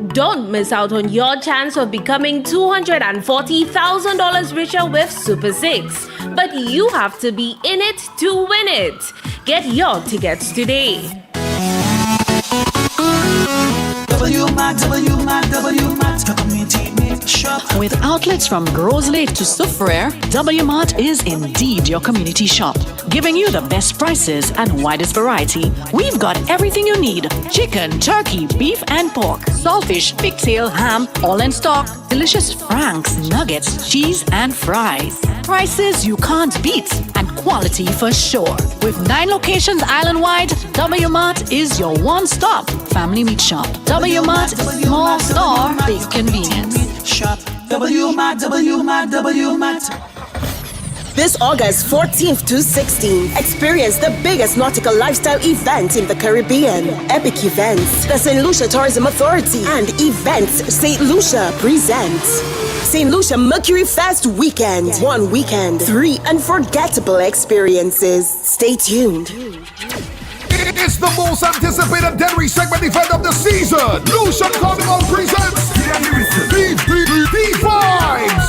Don't miss out on your chance of becoming $240,000 richer with Super 6. But you have to be in it to win it. Get your tickets today. With outlets from Gros Lake to Soufriere, W-Mart is indeed your community shop. Giving you the best prices and widest variety. We've got everything you need. Chicken, turkey, beef and pork, saltfish, pigtail, ham, all in stock. Delicious franks, nuggets, cheese and fries. Prices you can't beat and quality for sure. With 9 locations island-wide, W-Mart is your one-stop family meat shop. W-Mart, small store, big convenience. Shop W-Mart, W-Mart, W-Mart. this August 14th to 16th. Experience the biggest nautical lifestyle event in the Caribbean. Epic Events, the St. Lucia Tourism Authority, and Events St. Lucia presents St. Lucia Mercury Fest Weekend. 1 weekend, 3 unforgettable experiences. Stay tuned. It's the most anticipated Denry segment event of the season. Lucian Carnival presents D-Vibes.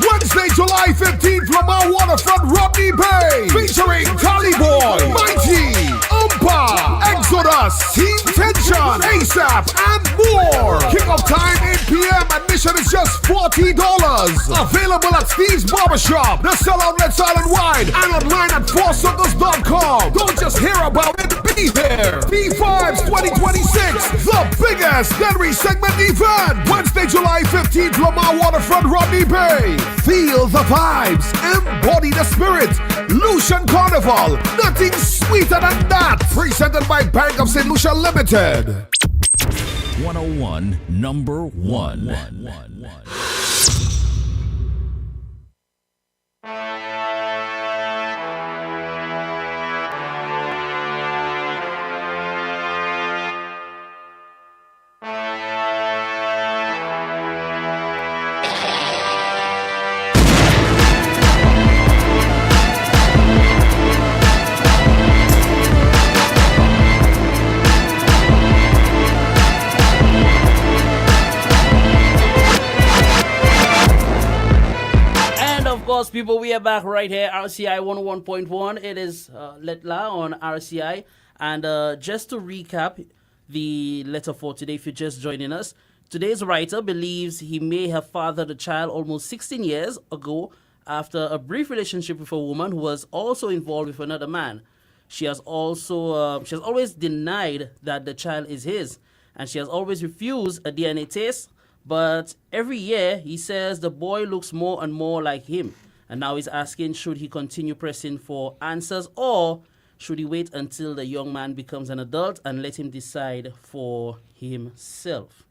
Wednesday, July 15th from our waterfront Rodney Bay. Featuring Cali Boy, Mighty, Umpa, Exodus, Team Tension, ASAP, and more. Kick-off time 8 p.m. Admission is just $40. Available at Steve's Barbershop, the sellout outlets island-wide, and online at foursuckers.com. Don't just hear about it, be there. D-Vibes 2026, the biggest Denry segment event. Wednesday, July 15th, Lamar Waterfront, Rodney Bay. Feel the vibes, embody the spirit. Lucian Carnival, nothing sweeter than that. Presented by Bank of St. Lucia Limited. 101 number 1. People, we are back right here, RCI 101.1. It is Lettre on RCI. And just to recap the letter for today, if you're just joining us, today's writer believes he may have fathered a child almost 16 years ago after a brief relationship with a woman who was also involved with another man. She has always denied that the child is his, and she has always refused a DNA test. But every year, he says the boy looks more and more like him. And now he's asking, should he continue pressing for answers, or should he wait until the young man becomes an adult and let him decide for himself?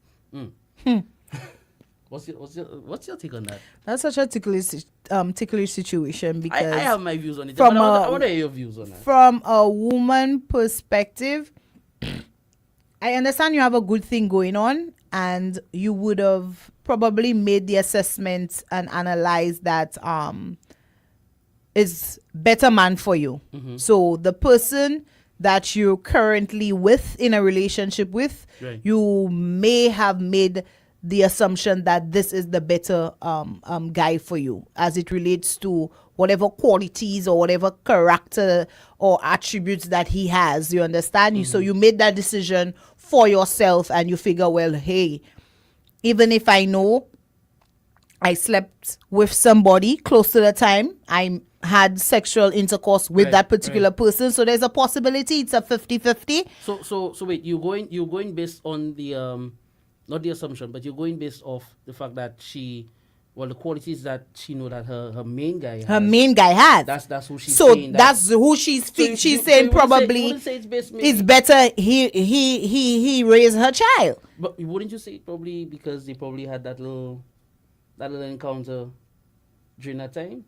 What's your take on that? That's such a ticklish situation, because I have my views on it. I want to hear your views on that. From a woman perspective, I understand you have a good thing going on, and you would have probably made the assessment and analyzed that is better man for you. Mm-hmm. So the person that you're currently with, in a relationship with, right, you may have made the assumption that this is the better guy for you, as it relates to whatever qualities or whatever character or attributes that he has. You understand? Mm-hmm. So you made that decision for yourself, and you figure, well, hey, even if I know I slept with somebody close to the time I had sexual intercourse with that particular person, so there's a possibility it's a 50-50. So wait, you're going based on the not the assumption, but you're going based off the fact that the qualities that she know that her main guy has. Her main guy has. That's who she's saying. So that's who she's saying probably it's better he raised her child. But wouldn't you say probably because they probably had that little encounter during that time?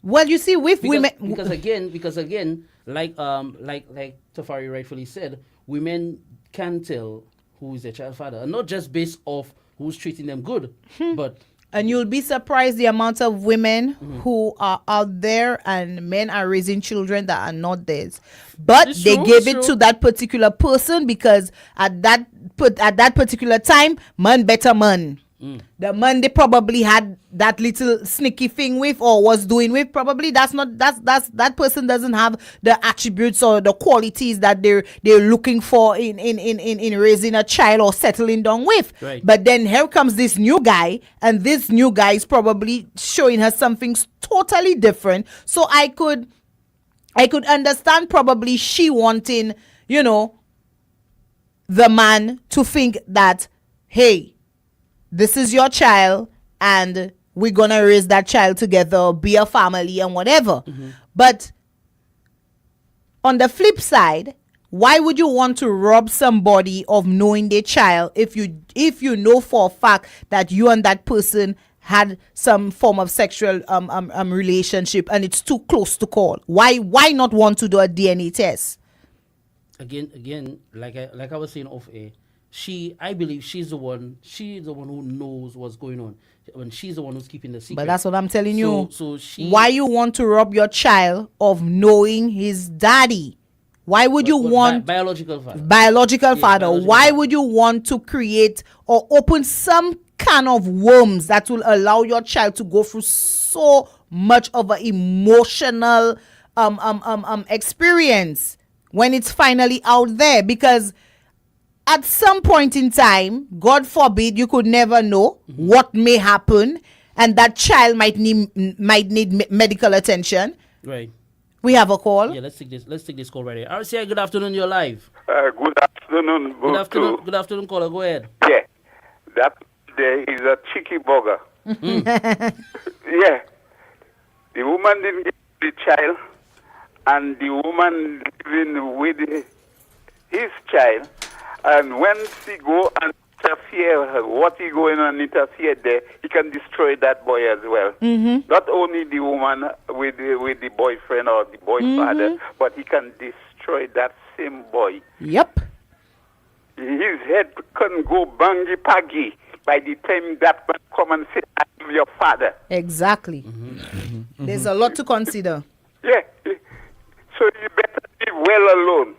Well, you see, with women, because again, like Tafari rightfully said, women can tell who is their child father, and not just based off who's treating them good, but. And you'll be surprised the amount of women who are out there and men are raising children that are not theirs. But they gave it to that particular person because at that particular time, man better man. The man they probably had that little sneaky thing with or was doing with, probably that person doesn't have the attributes or the qualities that they're looking for in raising a child or settling down with. Right. But then here comes this new guy, and this new guy is probably showing her something totally different. So I could understand probably she wanting, the man to think that, hey, this is your child, and we're going to raise that child together, be a family and whatever. Mm-hmm. But on the flip side, why would you want to rob somebody of knowing their child if you know for a fact that you and that person had some form of sexual relationship and it's too close to call? Why not want to do a DNA test? Again, like I was saying off air, I believe she's the one who knows what's going on. When she's the one who's keeping the secret. But that's what I'm telling you. So why you want to rob your child of knowing his daddy? Why would you want biological father? Why would you want to create or open some kind of worms that will allow your child to go through so much of an emotional experience when it's finally out there? Because at some point in time, God forbid, you could never know what may happen, and that child might need medical attention. Right. We have a call. Yeah, let's take this call right here. RCI, good afternoon. You're live. Good afternoon. Good afternoon, caller. Go ahead. Yeah, that there is a cheeky bugger. Yeah, the woman didn't get the child, and the woman living with his child, and when she go and interfere, what he going and interfere there, he can destroy that boy as well. Not only the woman with the boyfriend or the boy's father, but he can destroy that same boy. Yep. His head can go bangy paggy by the time that man come and say, "I'm your father." Exactly. There's a lot to consider. Yeah. So you better leave well alone.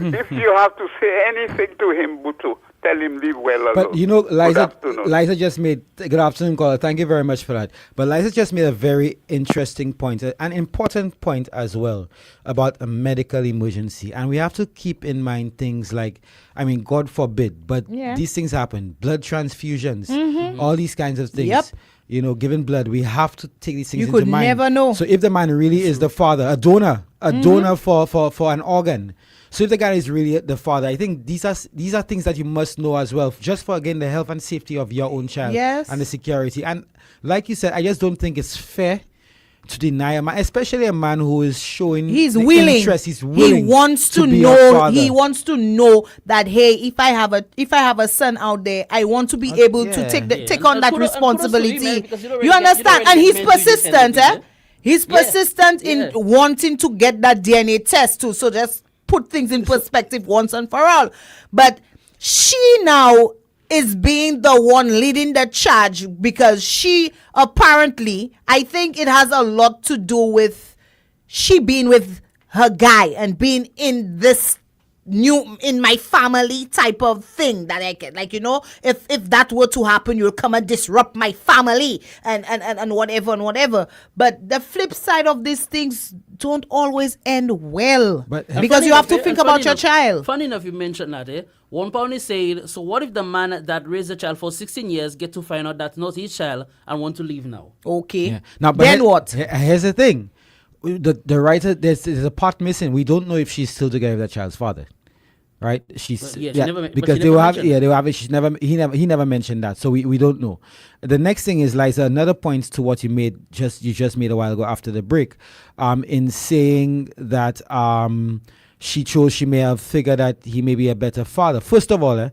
If you have to say anything to him, Butu, tell him leave well alone. But you know, Liza just made, good afternoon, caller. Thank you very much for that. But Liza just made a very interesting point, an important point as well about a medical emergency. And we have to keep in mind things like, I mean, God forbid, but these things happen. Blood transfusions, all these kinds of things. Yep. You know, giving blood, we have to take these things You into could mind. never know. So if the man really is the father, a donor for an organ. So if the guy is really the father, I think these are things that you must know as well, just for, again, the health and safety of your own child and the security. And like you said, I just don't think it's fair to deny a man, especially a man who is showing interest. He's willing. He wants to know. He wants to know that, hey, if I have a son out there, I want to be able to take on that responsibility. You understand? And he's persistent, He's persistent in wanting to get that DNA test too. So just put things in perspective once and for all. But she now is being the one leading the charge because she apparently, I think it has a lot to do with she being with her guy and being in this in my family type of thing that I can, like, you know, if that were to happen, you'll come and disrupt my family and whatever. But the flip side of these things don't always end well, because you have to think about your child. Funny enough, you mentioned that, One pound is saying, so what if the man that raised the child for 16 years get to find out that's not his child and want to leave now? Okay. Yeah. Now, then what? Here's the thing. The writer, there's a part missing. We don't know if she's still together with that child's father. Right? She never he never mentioned that. So we don't know. The next thing is, Liza, another point to what you just made a while ago after the break, in saying that she may have figured that he may be a better father. First of all,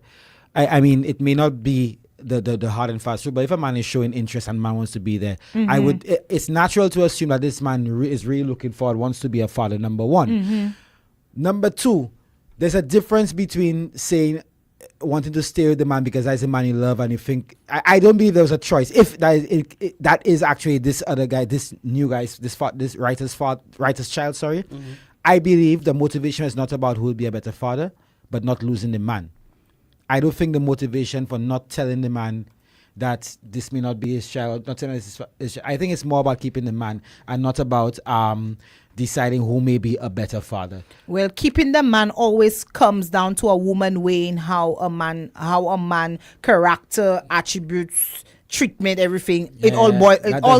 I mean, it may not be the hard and fast rule, but if a man is showing interest and man wants to be there, it's natural to assume that this man is really looking forward, wants to be a father, number one. Number two, there's a difference between saying wanting to stay with the man because that's the man you love and you think. I don't believe there was a choice. If that is actually this other guy, this new guy, this writer's child. Sorry, I believe the motivation is not about who will be a better father, but not losing the man. I don't think the motivation for not telling the man that this may not be his child, not telling his child, I think it's more about keeping the man and not about deciding who may be a better father. Well, keeping the man always comes down to a woman weighing how a man character, attributes, treatment, everything. It all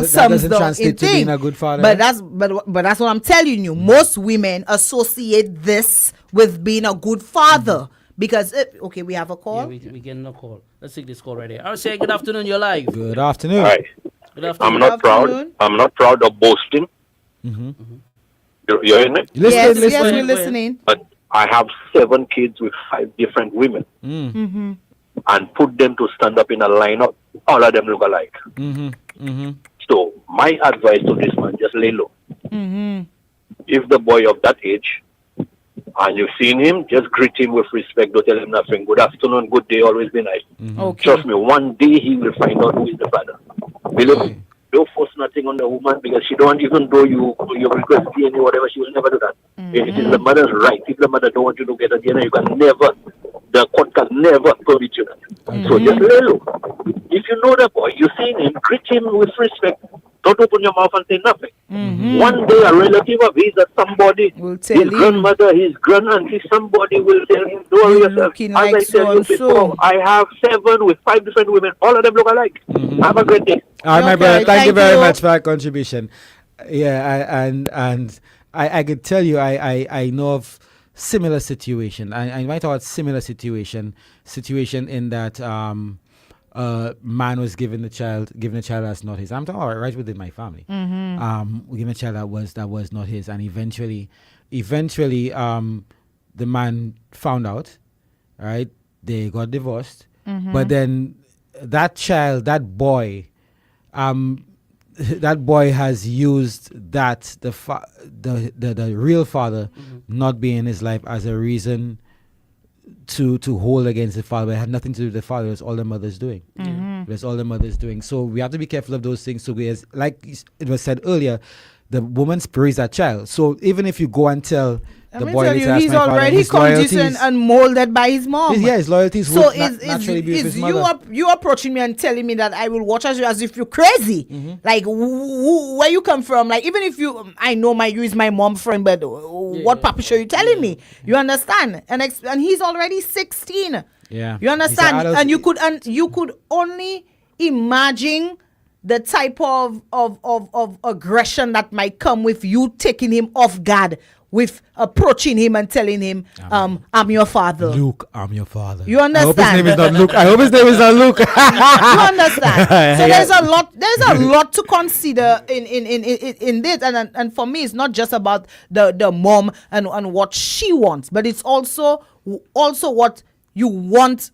sums down in to being a good father. But that's what I'm telling you. Most women associate this with being a good father. Because, we have a call? Yeah, we getting a call. Let's take this call right here. I'll say good afternoon, you're live. Good afternoon. Hi. Good afternoon. I'm not proud of boasting. You're hearing me? Yes, we're listening. But I have 7 kids with 5 different women. and put them to stand up in a lineup, all of them look alike. So my advice to this man, just lay low. If the boy of that age, and you've seen him, just greet him with respect. Don't tell him nothing. Good afternoon, good day, always be nice. Okay. Trust me, one day he will find out who is the father. Believe me, don't force nothing on the woman because she don't, even though you request DNA or whatever, she will never do that. It is the mother's right. If the mother don't want you to get a DNA, you can never, the court can never permit you that. So just lay low. If you know the boy, you seen him, greet him with respect. Don't open your mouth and say nothing. One day a relative of his or somebody, his grandmother, his grandaunt, somebody will tell him, don't worry yourself. As like I tell you before, I have 7 with 5 different women. All of them look alike. Have a great day. All right, my brother. Thank you very much for that contribution. Yeah, and I could tell you, I know of similar situation. I might talk about similar situation in that man was given a child that's not his. I'm talking about right within my family. Given a child that was not his, and eventually, the man found out. Right, they got divorced, but then that boy has used that the real father not being in his life as a reason to hold against the father. It had nothing to do with the father. It's all the mother's doing. That's all the mother's doing. So we have to be careful of those things. So like it was said earlier, the woman sprays that child. So even if you go and tell the boy, he's already conditioned and molded by his mom. His loyalties so will naturally be with his mother. You approaching me and telling me that I will watch as if you're crazy. Like where you come from? Like even if I know you is my mom friend, but what Papa show you telling me? You understand? And he's already 16. Yeah, you understand? And you could only imagine the type of aggression that might come with you taking him off guard, with approaching him and telling him, I'm your father. Luke, I'm your father. You understand? I hope his name is not Luke. I hope his name is not Luke. You understand? So there's a lot to consider in this. And for me, it's not just about the mom and what she wants, but it's also what you want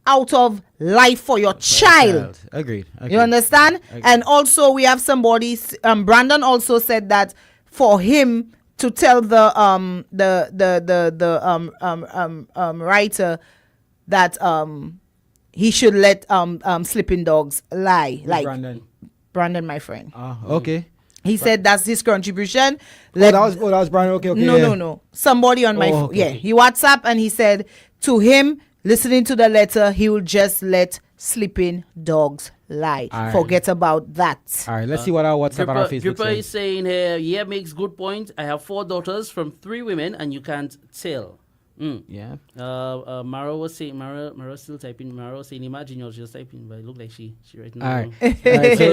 out of life for your child. Agreed. You understand? Agreed. And also we have somebody, Brandon also said that for him to tell the writer that he should let sleeping dogs lie. Like Brandon, my friend. Okay. He said that's his contribution. That was Brandon. Okay. No. Somebody on my phone. Okay. He WhatsApp and he said to him, listening to the letter, he will just let sleeping dogs lie. Forget about that. All right, let's see what our WhatsApp and our Facebook Gripa is saying here, makes good point. I have 4 daughters from 3 women and you can't tell. Yeah. Mara was saying, Mara still typing. Mara was saying, imagine you're just typing, but it looked like she right now. All right.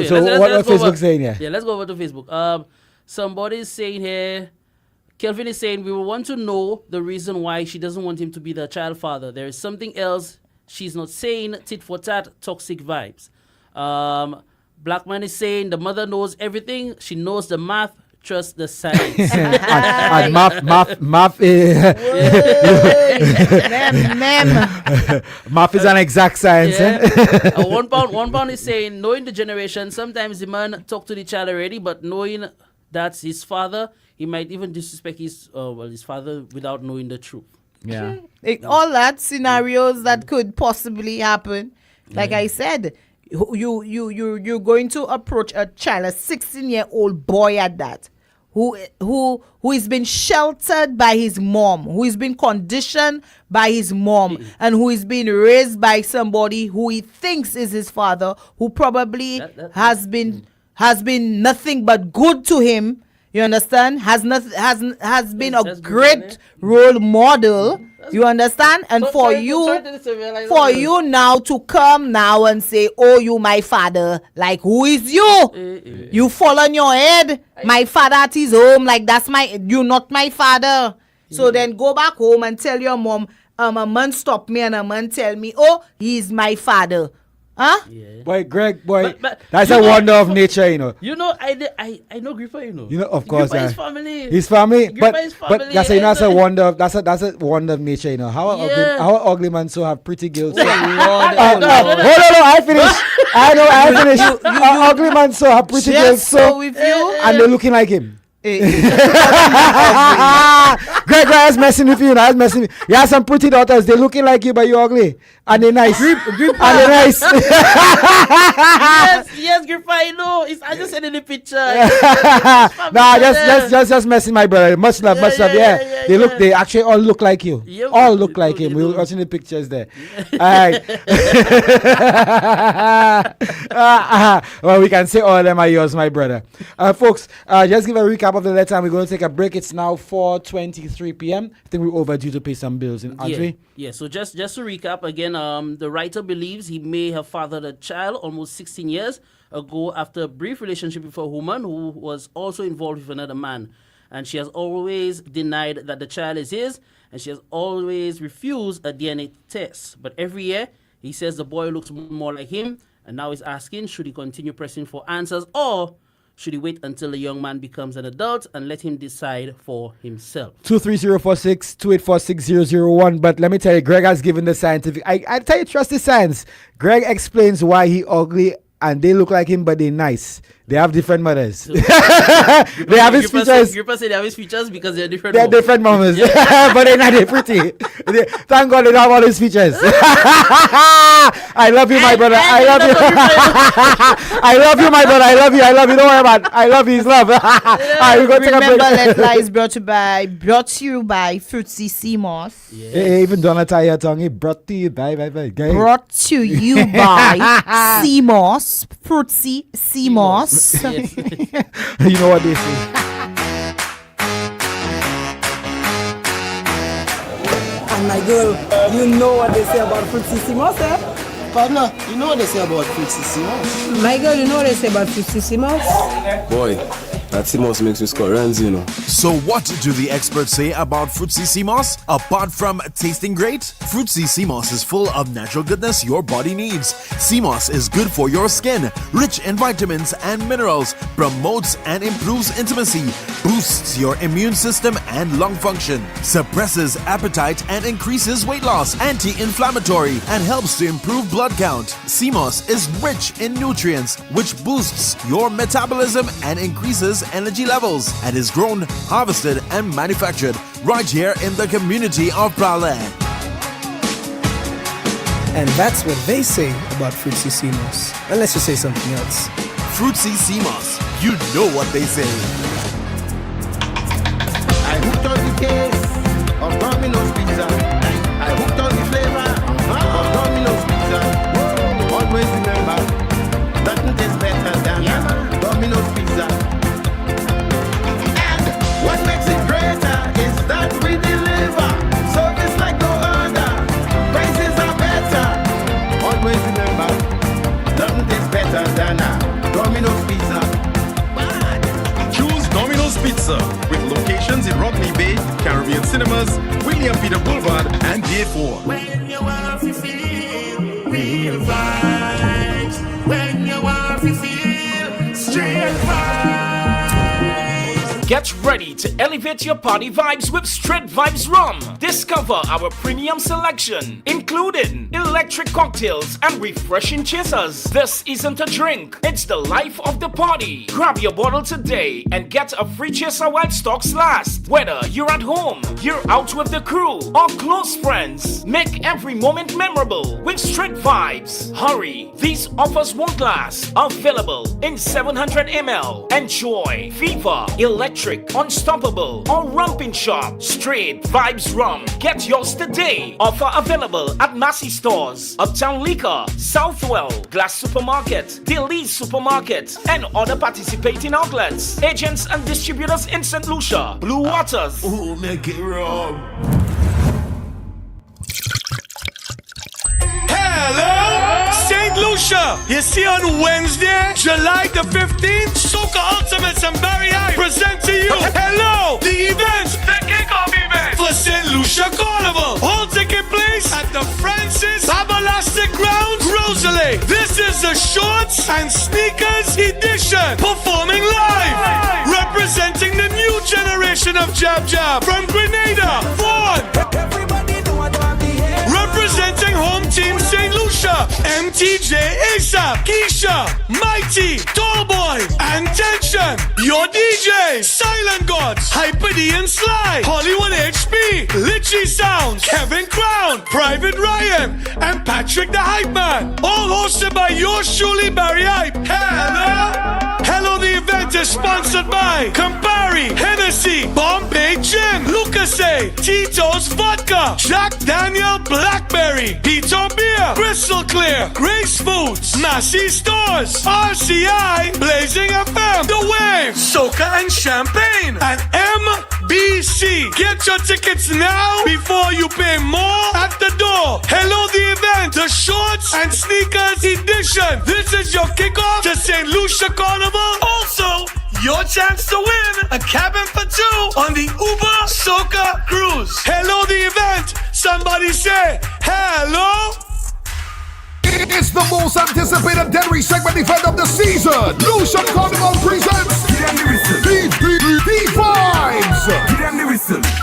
So what Facebook saying here? Yeah, let's go over to Facebook. Somebody's saying here, Kelvin is saying, we will want to know the reason why she doesn't want him to be the child father. There is something else she's not saying, tit for tat, toxic vibes. Blackman is saying the mother knows everything. She knows the math, trust the science. and math math is an exact science. Yeah. One pound is saying, knowing the generation, sometimes the man talk to the child already, but knowing that's his father, he might even disrespect his father without knowing the truth. Yeah. All that scenarios that could possibly happen. Like I said, you're going to approach a child, a 16-year-old boy at that, who has been sheltered by his mom, who has been conditioned by his mom, and who is being raised by somebody who he thinks is his father, who probably has been nothing but good to him. You understand? Has been a great role model. You understand? And for you now to come now and say, "Oh, you my father," like who is you? You fall on your head. My father at his home, like you not my father. So then go back home and tell your mom, a man stop me and a man tell me, "Oh, he's my father." Huh? Yeah. Boy, Greg, boy, But that's you a know- wonder of nature, you know. You know, I know Gripper, you know. You know, of course, Gripper is family. His family, Gripper but is but family, that's a and, wonder of that's a wonder of nature, you know. How Yeah. how ugly man so have pretty girls. So, Lord, hold on, I finish. I finish. Ugly man so have pretty girls Just so with you. and they're looking like him. Greg, that's messing with you. That's messing with you. You have some pretty daughters. They're looking like you, but you're ugly. And they're nice. And they're nice. yes, Gripper, I know. I just sent in the picture. Nah, just messing, my brother. Much love. Yeah. They actually all look like you. Yeah, all look like him. We were watching the pictures there. All right. Well, we can say all of them are yours, my brother. Folks, just give a recap of the letter and we're going to take a break. It's now 4:23 p.m. I think we're overdue to pay some bills in Audrey. Yeah, so just to recap again, the writer believes he may have fathered a child almost 16 years ago after a brief relationship with a woman who was also involved with another man. And she has always denied that the child is his, and she has always refused a DNA test. But every year, he says the boy looks more like him, and now he's asking, should he continue pressing for answers, or should he wait until the young man becomes an adult and let him decide for himself? 23046-2846-001. But let me tell you, Greg has given the scientific. I tell you, trust the science. Greg explains why he ugly and they look like him, but they're nice. They have different mothers. They have his features. Gripper said they have his features because they're different. They're different mamas. But they're not pretty. Thank God they don't have all his features. I love you, my brother. I love you. I love you, my brother. I love you. Don't worry about it. I love you. It's love. Alright, we're going to take a break. Remember, Lettre is brought to you by Fruitsy Seamoss. Yes. Hey, even Donata here tongue, brought to you by. Brought to you by Seamoss. Fruitsy Seamoss. Yes. You know what they say. And my girl, you know what they say about Fruitsy Seamoss, eh? Partner, you know what they say about Fruitsy Seamoss? My girl, you know what they say about Fruitsy Seamoss? Boy, that Seamoss makes me score runs, you know. So what do the experts say about Fruitsy Seamoss? Apart from tasting great, Fruitsy Seamoss is full of natural goodness your body needs. Seamoss is good for your skin, rich in vitamins and minerals, promotes and improves intimacy, boosts your immune system and lung function, suppresses appetite and increases weight loss, anti-inflammatory, and helps to improve blood count. Seamoss is rich in nutrients, which boosts your metabolism and increases energy levels, and is grown, harvested, and manufactured right here in the community of Prale. And that's what they say about Fruitsy Seamoss. Unless you say something else. Fruitsy Seamoss, you know what they say. I hooked on the taste of Domino's Pizza. I hooked on the flavor of Domino's Pizza. Always remember, nothing tastes better than Domino's Pizza. And what makes it greater is that we deliver service like no other. Prices are better. Always remember, nothing tastes better than Domino's Pizza. Choose Domino's Pizza with locations in Rodney Bay, Caribbean Cinemas, William Peter Boulevard, and Gate 4. When you want to feel real vibes, when you want to feel straight vibes. Get ready to elevate your party vibes with Straight Vibes Rum. Discover our premium selection, including electric cocktails and refreshing chasers. This isn't a drink, it's the life of the party. Grab your bottle today and get a free chaser while stocks last. Whether you're at home, you're out with the crew, or close friends, make every moment memorable with Straight Vibes. Hurry, these offers won't last. Available in 700 ml. Enjoy Fever, Electric, Unstoppable, or Rumpin' Shop. Straight Vibes Rum. Get yours today. Offer available at Massey Stores, Uptown Liquor, Southwell, Glass Supermarket, Dilly's Supermarket, and other participating outlets. Agents and distributors in St. Lucia, Blue Waters. Ooh, make it wrong. Hello, St. Lucia. You see on Wednesday, July the 15th, Soca Ultimates and Barry I present to you. Hello, the event, the kickoff event for St. Lucia Carnival. All taking place at the Francis Abelastic Grounds, Rosalie. This the Shorts and Sneakers Edition, performing live, representing the new generation of Jab Jab from Grenada, Vaughan. Representing home team St. Lucia, MTJ, ASAP, Keisha, Mighty, Tallboy, and Tension. Your DJ, Silent Gods, Hyper D and Sly, Hollywood HP, Litchi Sounds, Kevin Crown, Private Ryan, and Patrick the Hype Man. All hosted by yours truly, Barry Hype. Hello, the event is sponsored by Campari, Hennessy, Bombay Gin, Lucasade, Tito's Vodka, Jack Daniel Blackberry, Pito Beer, Crystal Clear, Grace Foods, Massey Stores, RCI, Blazing FM, The Wave, Soca and Champagne, and MBC. Get your tickets now before you pay more at the door. Hello, the event, the Shorts and Sneakers Edition. This is your kickoff to St. Lucia Carnival. Also, your chance to win a cabin for two on the Uber Soca Cruise. Hello, the event. Somebody say hello. It's the most anticipated Denry segment event of the season. Lucian Carnival presents D-Vibes.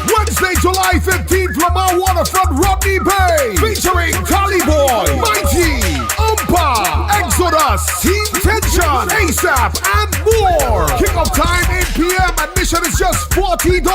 Wednesday, July 15th, Lamar Waterfront, Rodney Bay. Featuring Cali Boy, Mighty, Umpa, Exodus, Team Tension, ASAP, and more. Kick-off time 8 p.m. Admission is just $40.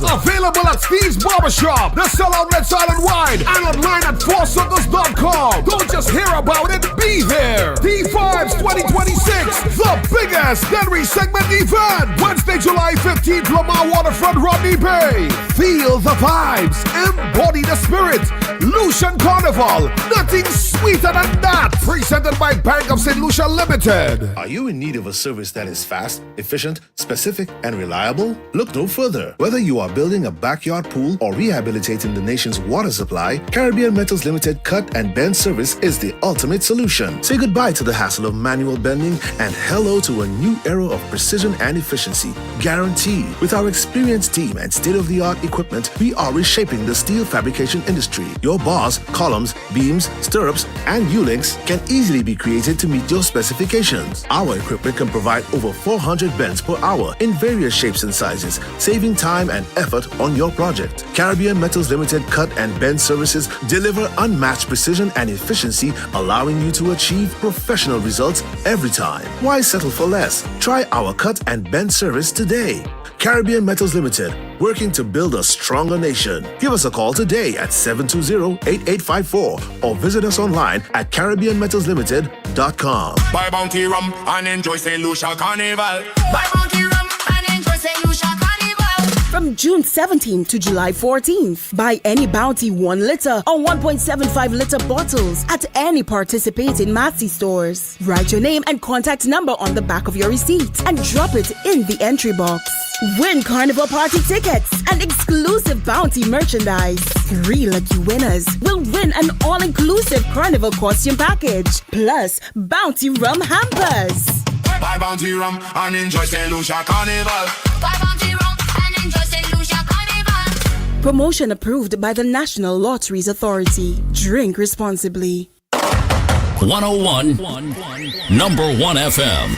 Available at Steve's Barbershop, the sellout Red Silent Wine, and online at foursuckers.com. Don't just hear about it, be there. D-Vibes 2026, the biggest Denry segment event. Wednesday, July 15th, Lamar Waterfront, Rodney Bay. Feel the vibes, embody the spirit. Lucian Carnival, nothing sweeter than that. Presented by Bank of St. Lucia Limited. Are you in need of a service that is fast, efficient, specific, and reliable? Look no further. Whether you are building a backyard pool or rehabilitating the nation's water supply, Caribbean Metals Limited Cut and Bend service is the ultimate solution. Say goodbye to the hassle of manual bending and hello to a new era of precision and efficiency. Guaranteed. With our experienced team and state-of-the-art equipment, we are reshaping the steel fabrication industry. Your bars, columns, beams, stirrups, and U-links can easily be created to meet your specifications. Our equipment can provide over 400 bends per hour in various shapes and sizes, saving time and effort on your project. Caribbean Metals Limited Cut and Bend services deliver unmatched precision and efficiency, allowing you to achieve professional results every time. Why settle for less? Try our cut and bend service today. Caribbean Metals Limited, working to build a stronger nation. Give us a call today at 720-8854 or visit us online at CaribbeanMetalsLimited.com. Buy Bounty Rum and enjoy St. Lucia Carnival. Buy Bounty Rum and enjoy St. Lucia Carnival. From June 17th to July 14th, buy any Bounty 1 liter or 1.75 liter bottles at any participating Massey stores. Write your name and contact number on the back of your receipt and drop it in the entry box. Win Carnival Party tickets and exclusive Bounty merchandise. 3 lucky winners will win an all-inclusive Carnival costume package, plus Bounty Rum hampers. Buy Bounty Rum and enjoy St. Lucia Carnival. Buy Bounty Rum and enjoy St. Lucia Carnival. Promotion approved by the National Lotteries Authority. Drink responsibly. 101, number 1 FM.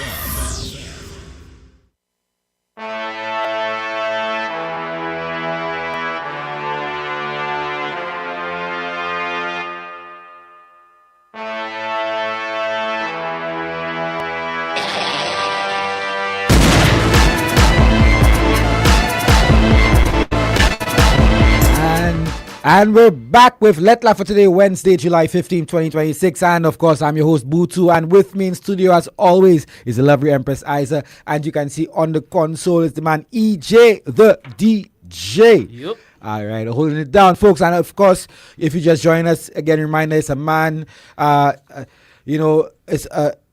And we're back with Lettre for today, Wednesday, July 15, 2026. And of course, I'm your host, Butu. And with me in studio, as always, is the lovely Empress Isa. And you can see on the console is the man EJ, the DJ. Yep. All right, holding it down, folks. And of course, if you just join us, again, reminder, it's a man, it's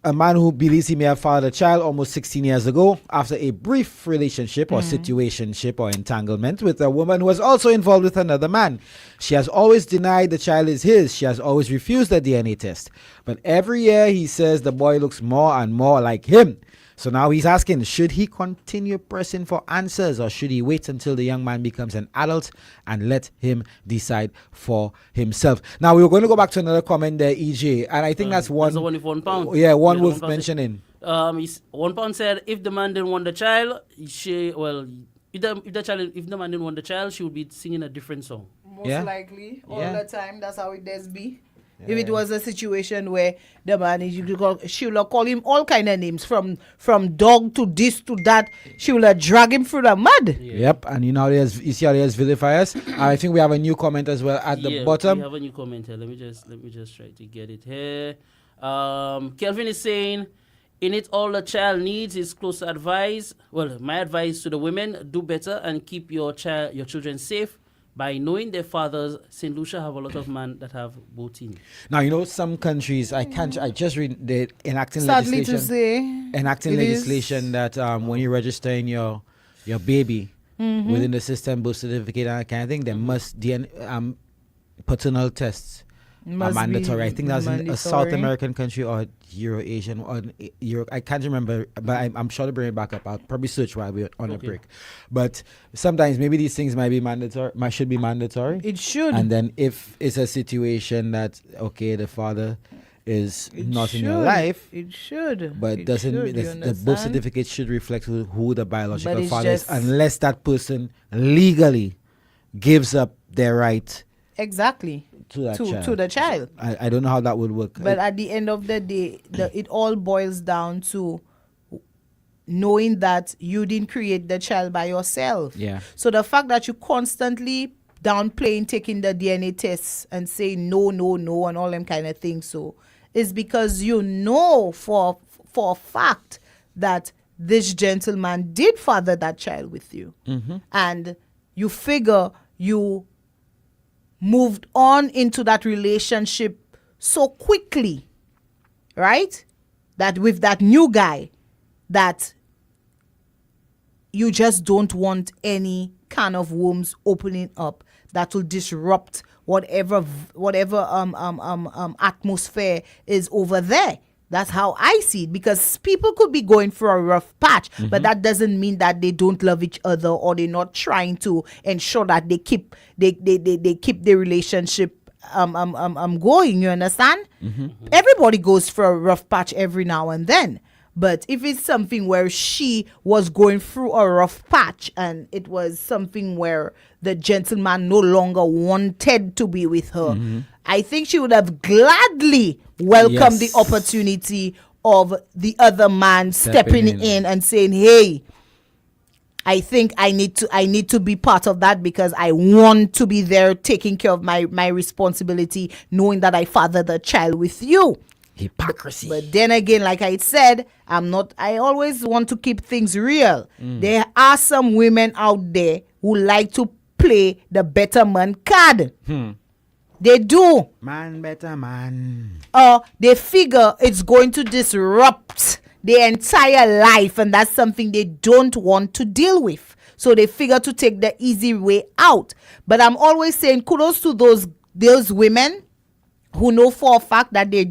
a man who believes he may have fathered a child almost 16 years ago after a brief relationship or situationship or entanglement with a woman who was also involved with another man. She has always denied the child is his. She has always refused the DNA test. But every year he says the boy looks more and more like him. So now he's asking, should he continue pressing for answers, or should he wait until the young man becomes an adult and let him decide for himself? Now, we were going to go back to another comment there, EJ, and I think that's one. That's the one with £1. Yeah, one worth mentioning. £1 said if the man didn't want the child, if the man didn't want the child, she would be singing a different song. Most likely, all the time. That's how it does be. If it was a situation where the man is, she will call him all kind of names, from dog to this to that. She will drag him through the mud. Yep, and you see how there's vilifiers. I think we have a new comment as well at the bottom. We have a new comment here. Let me just try to get it here. Kelvin is saying, in it all the child needs is close advice. Well, my advice to the women: do better and keep your children safe. By knowing their fathers, St. Lucia have a lot of men that have both in. Now, some countries, I just read the enacting Sadly legislation that when you're registering your baby within the system, birth certificate and that kind of thing, there must paternal tests are mandatory. I think that's in a South American country or Euro-Asian or Euro. I can't remember, but I'm sure to bring it back up. I'll probably search while we're on a break. But sometimes maybe these things might be mandatory. Should be mandatory. It should. And then if it's a situation that the father is not in your life, it should. But the birth certificate should reflect who the biological father is, unless that person legally gives up their right. Exactly. To the child. I don't know how that would work. But at the end of the day, it all boils down to knowing that you didn't create the child by yourself. Yeah. So the fact that you constantly downplaying taking the DNA tests and saying no and all them kind of things, so is because you know for a fact that this gentleman did father that child with you. Mm-hmm. And you figure you moved on into that relationship so quickly, right? That with that new guy, that you just don't want any kind of wombs opening up that will disrupt whatever atmosphere is over there. That's how I see it, because people could be going through a rough patch, but that doesn't mean that they don't love each other or they're not trying to ensure that they keep the relationship going. You understand? Everybody goes through a rough patch every now and then. But if it's something where she was going through a rough patch and it was something where the gentleman no longer wanted to be with her, I think she would have gladly welcomed the opportunity of the other man stepping in and saying, hey, I think I need to be part of that, because I want to be there taking care of my responsibility, knowing that I fathered the child with you. Hypocrisy. But then again, like I said, I always want to keep things real. There are some women out there who like to play the better man card. They do. Man, better man. They figure it's going to disrupt their entire life, and that's something they don't want to deal with. So they figure to take the easy way out. But I'm always saying kudos to those women who know for a fact that they're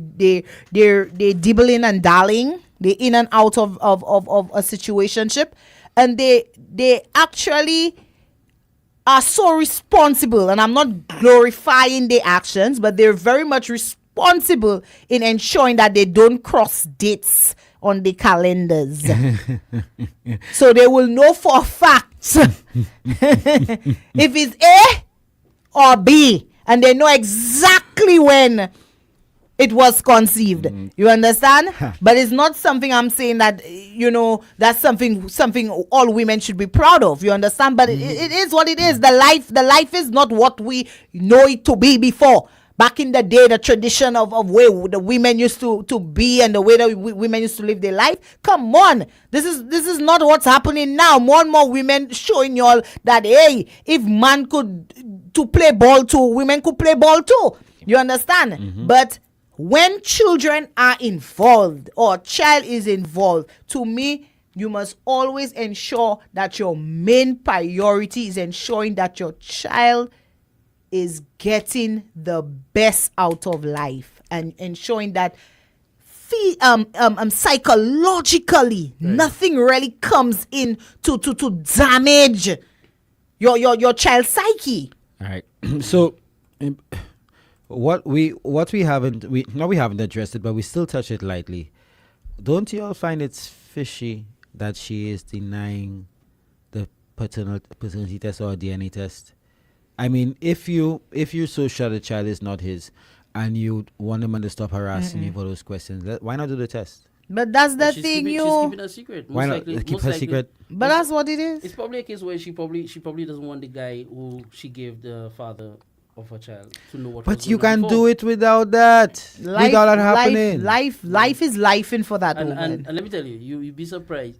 dibbling and darling, they're in and out of a situationship, and they actually are so responsible. And I'm not glorifying their actions, but they're very much responsible in ensuring that they don't cross dates on the calendars. So they will know for a fact if it's A or B, and they know exactly when it was conceived. You understand? But it's not something I'm saying that, that's something all women should be proud of. You understand? But it is what it is. The life is not what we know it to be before. Back in the day, the tradition of where the women used to be and the way that women used to live their life. Come on. This is not what's happening now. More and more women showing y'all that, hey, if man could to play ball too, women could play ball too. You understand? But when children are involved or child is involved, to me, you must always ensure that your main priority is ensuring that your child is getting the best out of life and ensuring that psychologically, nothing really comes in to damage your child's psyche. All right. So what we haven't addressed it, but we still touch it lightly. Don't you all find it's fishy that she is denying the paternity test or DNA test? I mean, if you're so sure the child is not his, and you want the man to stop harassing you for those questions, why not do the test? But that's the thing, She's keeping a secret. Why not keep her secret? But that's what it is. It's probably a case where she probably doesn't want the guy who she gave the father of her child to know what. But you can do it without that. Without that happening. Life is lifing for that woman. And let me tell you, you'd be surprised.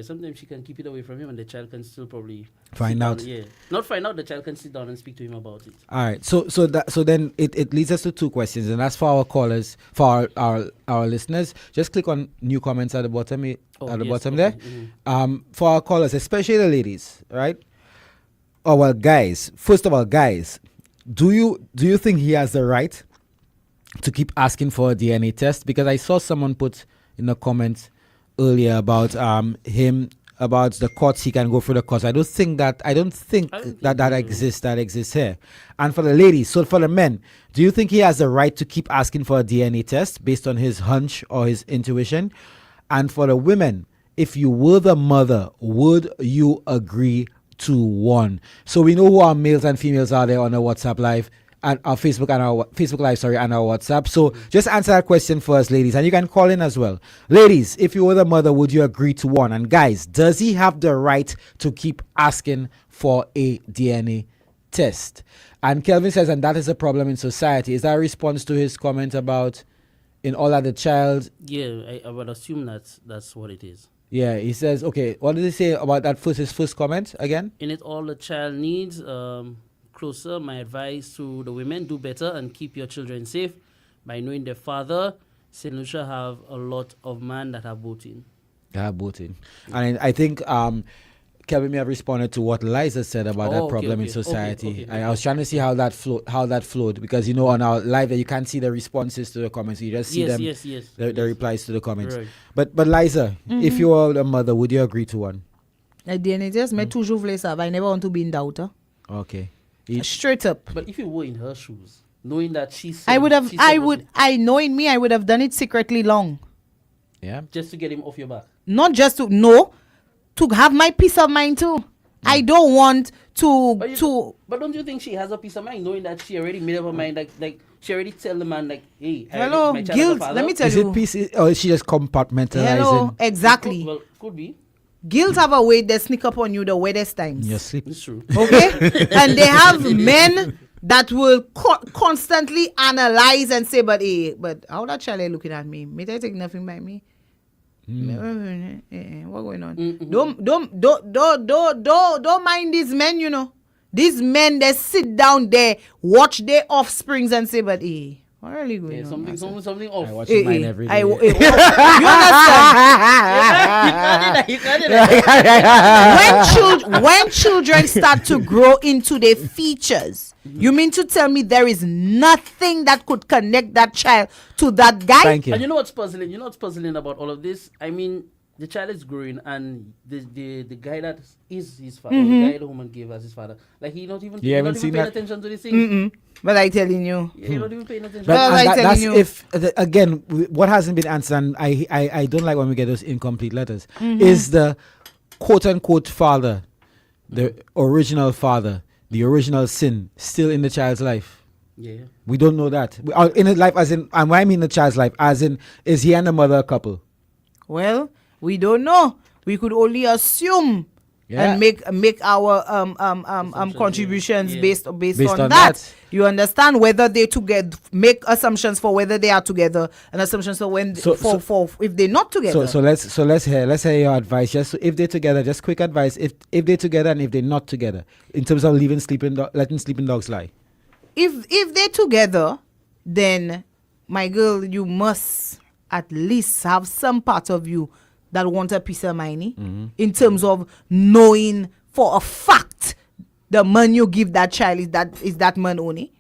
Sometimes she can keep it away from him, and the child can still probably find out. Not find out. The child can sit down and speak to him about it. All right. So then it leads us to two questions, and that's for our callers, for our listeners. Just click on new comments at the bottom there. Mm-hmm. For our callers, especially the ladies, right? Oh well, guys. First of all, guys. Do you think he has the right to keep asking for a DNA test? Because I saw someone put in the comments earlier about him about the courts, he can go through the courts. I don't think that exists here. And for the ladies, so for the men, do you think he has the right to keep asking for a DNA test based on his hunch or his intuition? And for the women, if you were the mother, would you agree to one? So we know who our males and females are there on our WhatsApp live and our Facebook live, and our WhatsApp. So just answer that question first, ladies, and you can call in as well. Ladies, if you were the mother, would you agree to one? And guys, does he have the right to keep asking for a DNA test? And Kelvin says, and that is a problem in society. Is that a response to his comment about in all that the child? Yeah, I would assume that's what it is. Yeah, he says, okay, what did he say about that his first comment again? In it all the child needs, closer, my advice to the women, do better and keep your children safe by knowing their father. St. Lucia have a lot of men that have voting. And I think Kevin may have responded to what Liza said about that problem in society. Okay. I was trying to see how that flowed, because on our live you can't see the responses to the comments. You just see the replies to the comments. Right. But Liza, if you were a mother, would you agree to one? I toujours voulu ça. I never want to be in doubt. Okay. Straight up. But if you were in her shoes, knowing that knowing me, I would have done it secretly long. Yeah. Just to get him off your back. Not just to have my peace of mind too. I don't want to. But don't you think she has a peace of mind knowing that she already made up her mind? Like she already tell the man hey, hello, guilt. Let me tell you. Is it peace or is she just compartmentalizing? Hello, exactly. Well, could be. Guilt have a way they sneak up on you the weirdest times. Your sleep. It's true. Okay, and they have men that will constantly analyze and say, but how that child is looking at me? May they take nothing by me? What going on? Don't mind these men. These men, they sit down there, watch their offsprings and say, but what really going on? Something off. I watch mine every day. You understand? When children start to grow into their features, you mean to tell me there is nothing that could connect that child to that guy? Thank you. And you know what's puzzling? About all of this? I mean, the child is growing, and the guy that is his father, the guy the woman gave as his father, like he not even paying attention to this thing. But I telling you, he not even paying attention. That's if again what hasn't been answered, and I don't like when we get those incomplete letters. Is the quote unquote father, the original father, the original sin still in the child's life? Yeah, we don't know that. In his life, as in, and when I mean the child's life, as in, is he and the mother a couple? Well, we don't know. We could only assume and make our contributions based on that. You understand? Whether they together, make assumptions for whether they are together, and assumptions for when for if they're not together. So let's hear your advice. Just if they're together, just quick advice. If they're together and if they're not together, in terms of letting sleeping dogs lie. If they're together, then my girl, you must at least have some part of you that want a piece of mind in terms of knowing for a fact the man you give that child is that man only.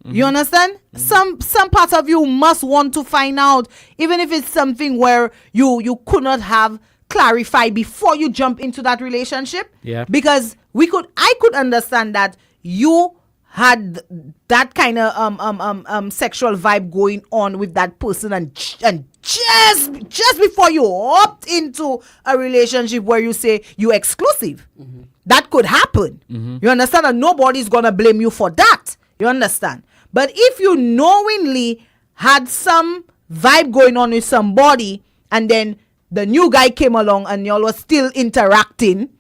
You understand? Some part of you must want to find out, even if it's something where you could not have clarified before you jump into that relationship. Yeah. Because I could understand that you had that kind of sexual vibe going on with that person, and just before you opt into a relationship where you say you're exclusive, that could happen. You understand? And nobody's gonna blame you for that. You understand? But if you knowingly had some vibe going on with somebody, and then the new guy came along and y'all was still interacting,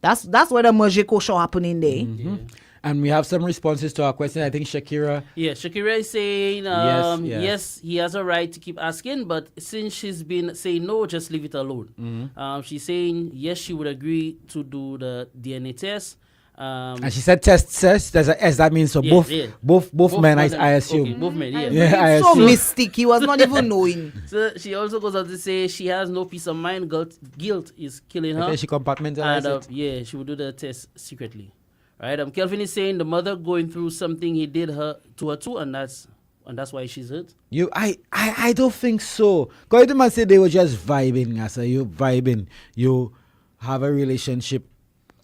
that's where the magical show happening there. And we have some responses to our question. I think Shakira. Yeah, Shakira is saying, yes, he has a right to keep asking, but since she's been saying no, just leave it alone. She's saying, yes, she would agree to do the DNA test. And she said test. There's a S. That means so both men, I assume. Okay, both men, Yeah, I so assume. mystic. He was not even knowing. So she also goes on to say she has no peace of mind. Guilt is killing her. I think she compartmentalized it. Yeah, she would do the test secretly. Right? Kelvin is saying the mother going through something he did to her too, and that's why she's hurt. I don't think so. Because the man said they were just vibing. I said you vibing. You have a relationship.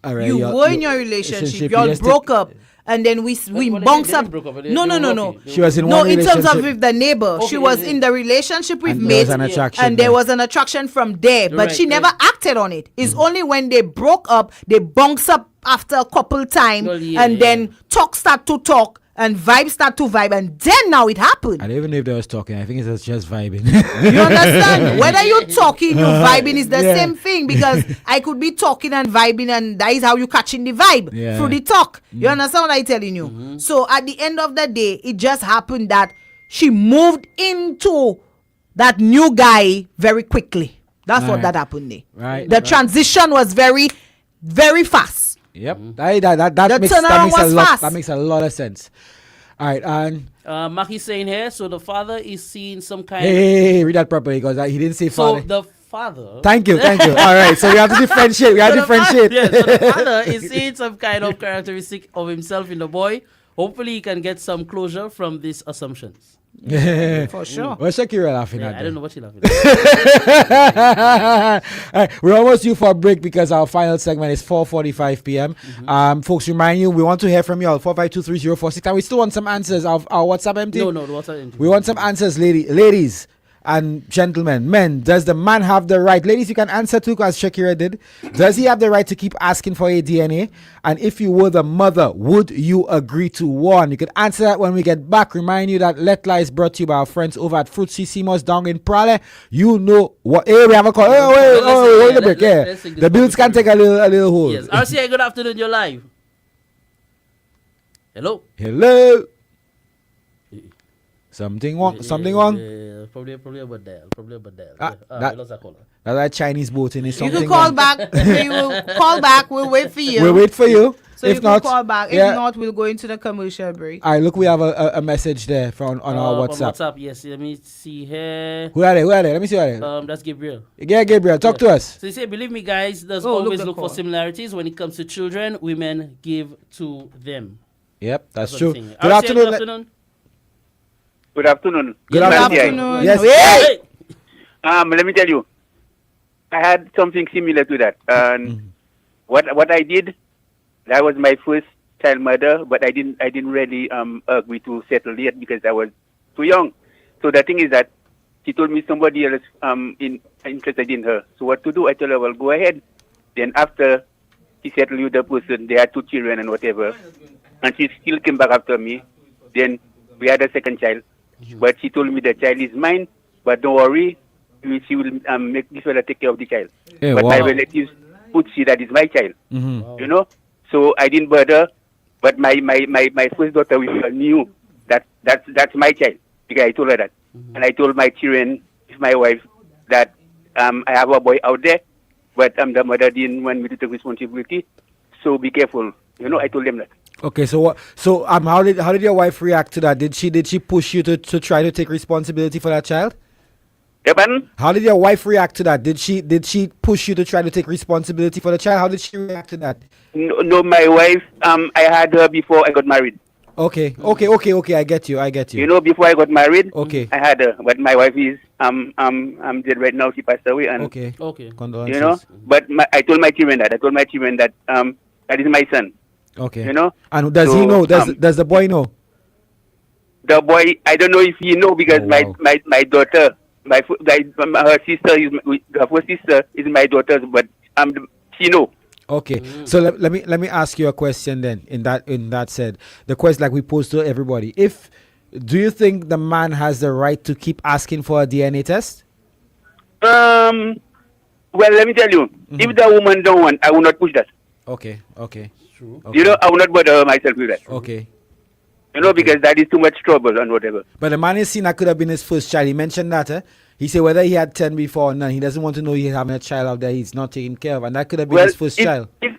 Alright, you were in your relationship. Y'all broke up. And then we bounce up. No. She was in one in relationship. terms of with the neighbor. She was in the relationship with mate. And there was an attraction from there. But she never acted on it. It's only when they broke up, they bounce up after a couple time. And then talk start to talk. And vibe start to vibe, and then now it happened. I don't even know if they was talking. I think it was just vibing. You understand? Whether you're talking, you're vibing is the same thing, because I could be talking and vibing, and that is how you catching the vibe through the talk. You understand what I'm telling you? So at the end of the day, it just happened that she moved into that new guy very quickly. That's what that happened there. Right. The transition was very, very fast. Yep. That makes a lot of sense. All right, and Maki's saying here, so the father is seeing some kind Hey, read that properly, because he didn't say father. So the father. Thank you. All right, so we have to differentiate. So the father is seeing some kind of characteristic of himself in the boy. Hopefully he can get some closure from these assumptions. For sure. What's Shakira laughing at? I don't know what she's laughing at. All right, we're almost due for a break because our final segment is 4:45 p.m. Folks, remind you, we want to hear from you all, 4523046, and we still want some answers of our WhatsApp empty. No, the WhatsApp empty. We want some answers, ladies and gentlemen. Men, does the man have the right? Ladies, you can answer too, as Shakira did. Does he have the right to keep asking for a DNA? And if you were the mother, would you agree to one? You could answer that when we get back. Remind you that Lettre is brought to you by our friends over at Fruit CC down in Prale. You know what? Hey, we have a call. Hold the break. Yeah, the bills can take a little hold. Yes. RCA, good afternoon. You're live. Hello. Something wrong. Yeah, probably about that. That's a Chinese boat in it. You can call back. You will call back. We'll wait for you. We'll wait for you. So if you not, can call back. If not, we'll go into the commercial break. All right, look, we have a message there on our WhatsApp. On WhatsApp, yes. Let me see here. Who are they? Let me see who are they. That's Gabriel. Yeah, Gabriel, talk to us. So you say, believe me, guys, there's always look for similarities when it comes to children. Women give to them. Yep, that's true. Good afternoon. Good afternoon. Yes. Hey! Let me tell you, I had something similar to that. And what I did, that was my first child mother, but I didn't really agree to settle yet because I was too young. So the thing is that she told me somebody else interested in her. So what to do? I told her, well, go ahead. Then after she settled with the person, they had 2 children and whatever, and she still came back after me. Then we had a second child. But she told me the child is mine, but don't worry, she will make this fella take care of the child. Yeah, but my relatives would see that is my child. You know? So I didn't bother, but my first daughter knew that's my child. Because I told her that. And I told my children, my wife, that I have a boy out there, but the mother didn't want me to take responsibility. So be careful. You know, I told them that. Okay, so how did your wife react to that? Did she push you to try to take responsibility for that child? How did your wife react to that? Did she push you to try to take responsibility for the child? How did she react to that? No, my wife, I had her before I got married. Okay. I get you. You know, before I got married, okay, I had her, but my wife is dead right now. She passed away, and Okay. Condolences. you know. But I told my children that that is my son. Okay. You know. And does So, he know? Does the boy know? The boy, I don't know if he know because my daughter, her sister her first sister is my daughter, but she know. Okay, so let me ask you a question then. In that said, the question like we pose to everybody: do you think the man has the right to keep asking for a DNA test? Well, let me tell you, if the woman don't want, I will not push that. Okay. True. You know, I will not bother myself with that. Okay. You know, because that is too much trouble and whatever. But the man is seen that could have been his first child. He mentioned that. He said whether he had 10 before or none, he doesn't want to know he's having a child out there he's not taking care of, and that could have been his first child. If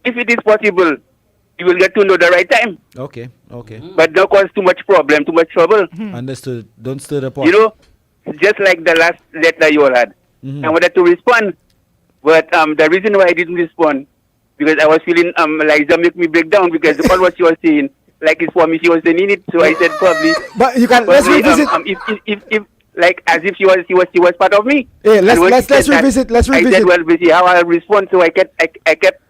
it is possible, you will get to know the right time. Okay. But don't cause too much problem, too much trouble. Understood. Don't stir the pot. You know, just like the last letter you all had. I wanted to respond, but the reason why I didn't respond, because I was feeling Liza make me break down because all what she was saying, like it's for me, she was saying it. So I said probably. But you can let's revisit. If like as if she was part of me. Yeah, let's revisit. Let's revisit. I said, well, see how I respond. So I kept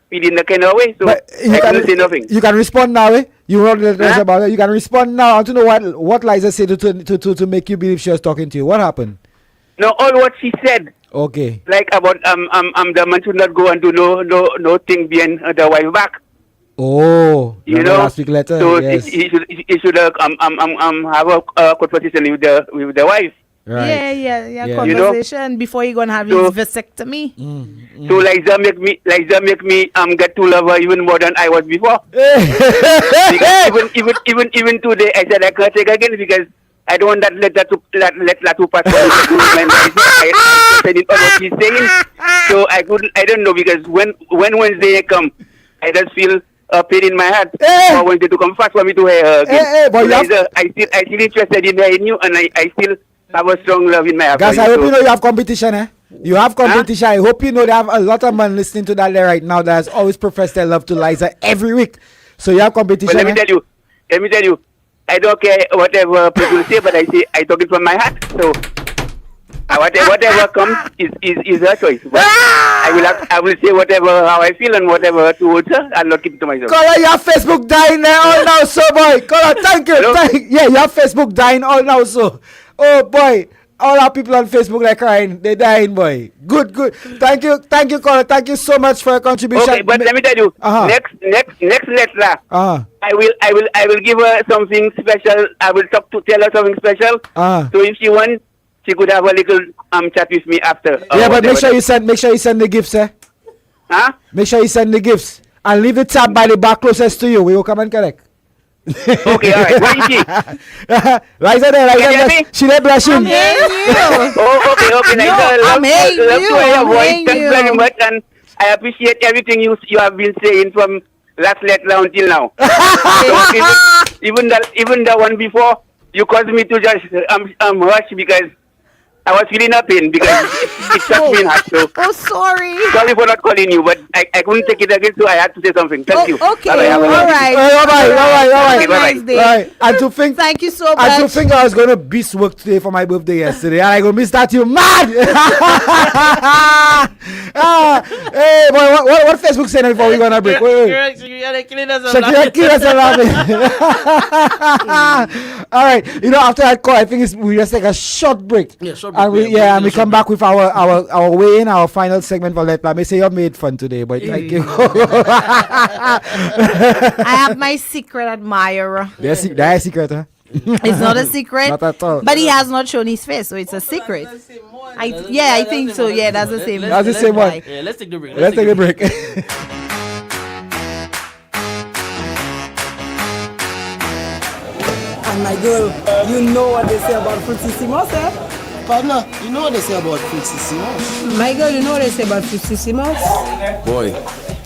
feeling the kind of way. So I couldn't say nothing. You can respond now, eh? You wrote letters about it. You can respond now. I want to know what Liza said to make you believe she was talking to you. What happened? No, all what she said. Okay. Like about the man should not go and do no thing behind the wife back. Oh, you know, last week letter. So yes. he should have a conversation with the wife. Right. Yeah. Conversation before he gonna have his vasectomy. So Liza make me get to love her even more than I was before. Because even today I said I can't take again because I don't want that letter to pass. I said it all what he's saying. So I don't know because when Wednesday come, I just feel a pain in my heart. For Wednesday to come fast for me to hear her again. I still interested in hearing you, and I still have a strong love in my heart. Guys, I hope you know you have competition, eh? You have competition. I hope you know they have a lot of men listening to that there right now that has always professed their love to Liza every week. So you have competition. But let me tell you, I don't care whatever people say, but I talk it from my heart. So whatever comes is her choice. But I will say whatever how I feel and whatever towards her. I'll not keep it to myself. Caller, your Facebook dying there all now, so boy. Caller, thank you. Yeah, your Facebook dying all now, so. Oh boy, all our people on Facebook are crying. They're dying, boy. Good. Thank you, caller. Thank you so much for your contribution. Okay, but let me tell you, next letter, I will give her something special. I will tell her something special. So if she wants, she could have a little chat with me after. Yeah, but make sure you send the gifts, eh? Make sure you send the gifts and leave the tab by the back closest to you. We will come and collect. Okay, all right. Where is she? Liza there, she there blushing. I'm hearing you. Okay. I'm hearing you. Love to hear your voice. Thanks very much, and I appreciate everything you have been saying from last letter until now. So even the one before, you caused me to just rush because I was feeling a pain because it touched me in heart. So sorry. Sorry for not calling you, but I couldn't take it again, so I had to say something. Thank you. Okay. Bye-bye. All right. Okay, bye-bye. Nice day. And to think, thank you so much. And to think I was going to beast work today for my birthday yesterday, and I going to miss that. You mad? Hey, boy, what Facebook saying before we going to break? Wait. Shakira killing us All right. You know, after that call, I think we just take a short break. Yeah, short break. And we come back with our way in, our final segment for Lettre. I may say you made fun today, but thank you. I have my secret admirer. That's a secret, huh? It's not a secret. Not at all. But he has not shown his face, so it's a secret. I think so. Yeah, that's the same. That's the same one. Yeah, let's take the break. Let's take a break. And my girl, you know what they say about Fruitsissimos, eh? Partner, you know what they say about Fruitsissimos? My girl, you know what they say about Fruitsissimos? Boy,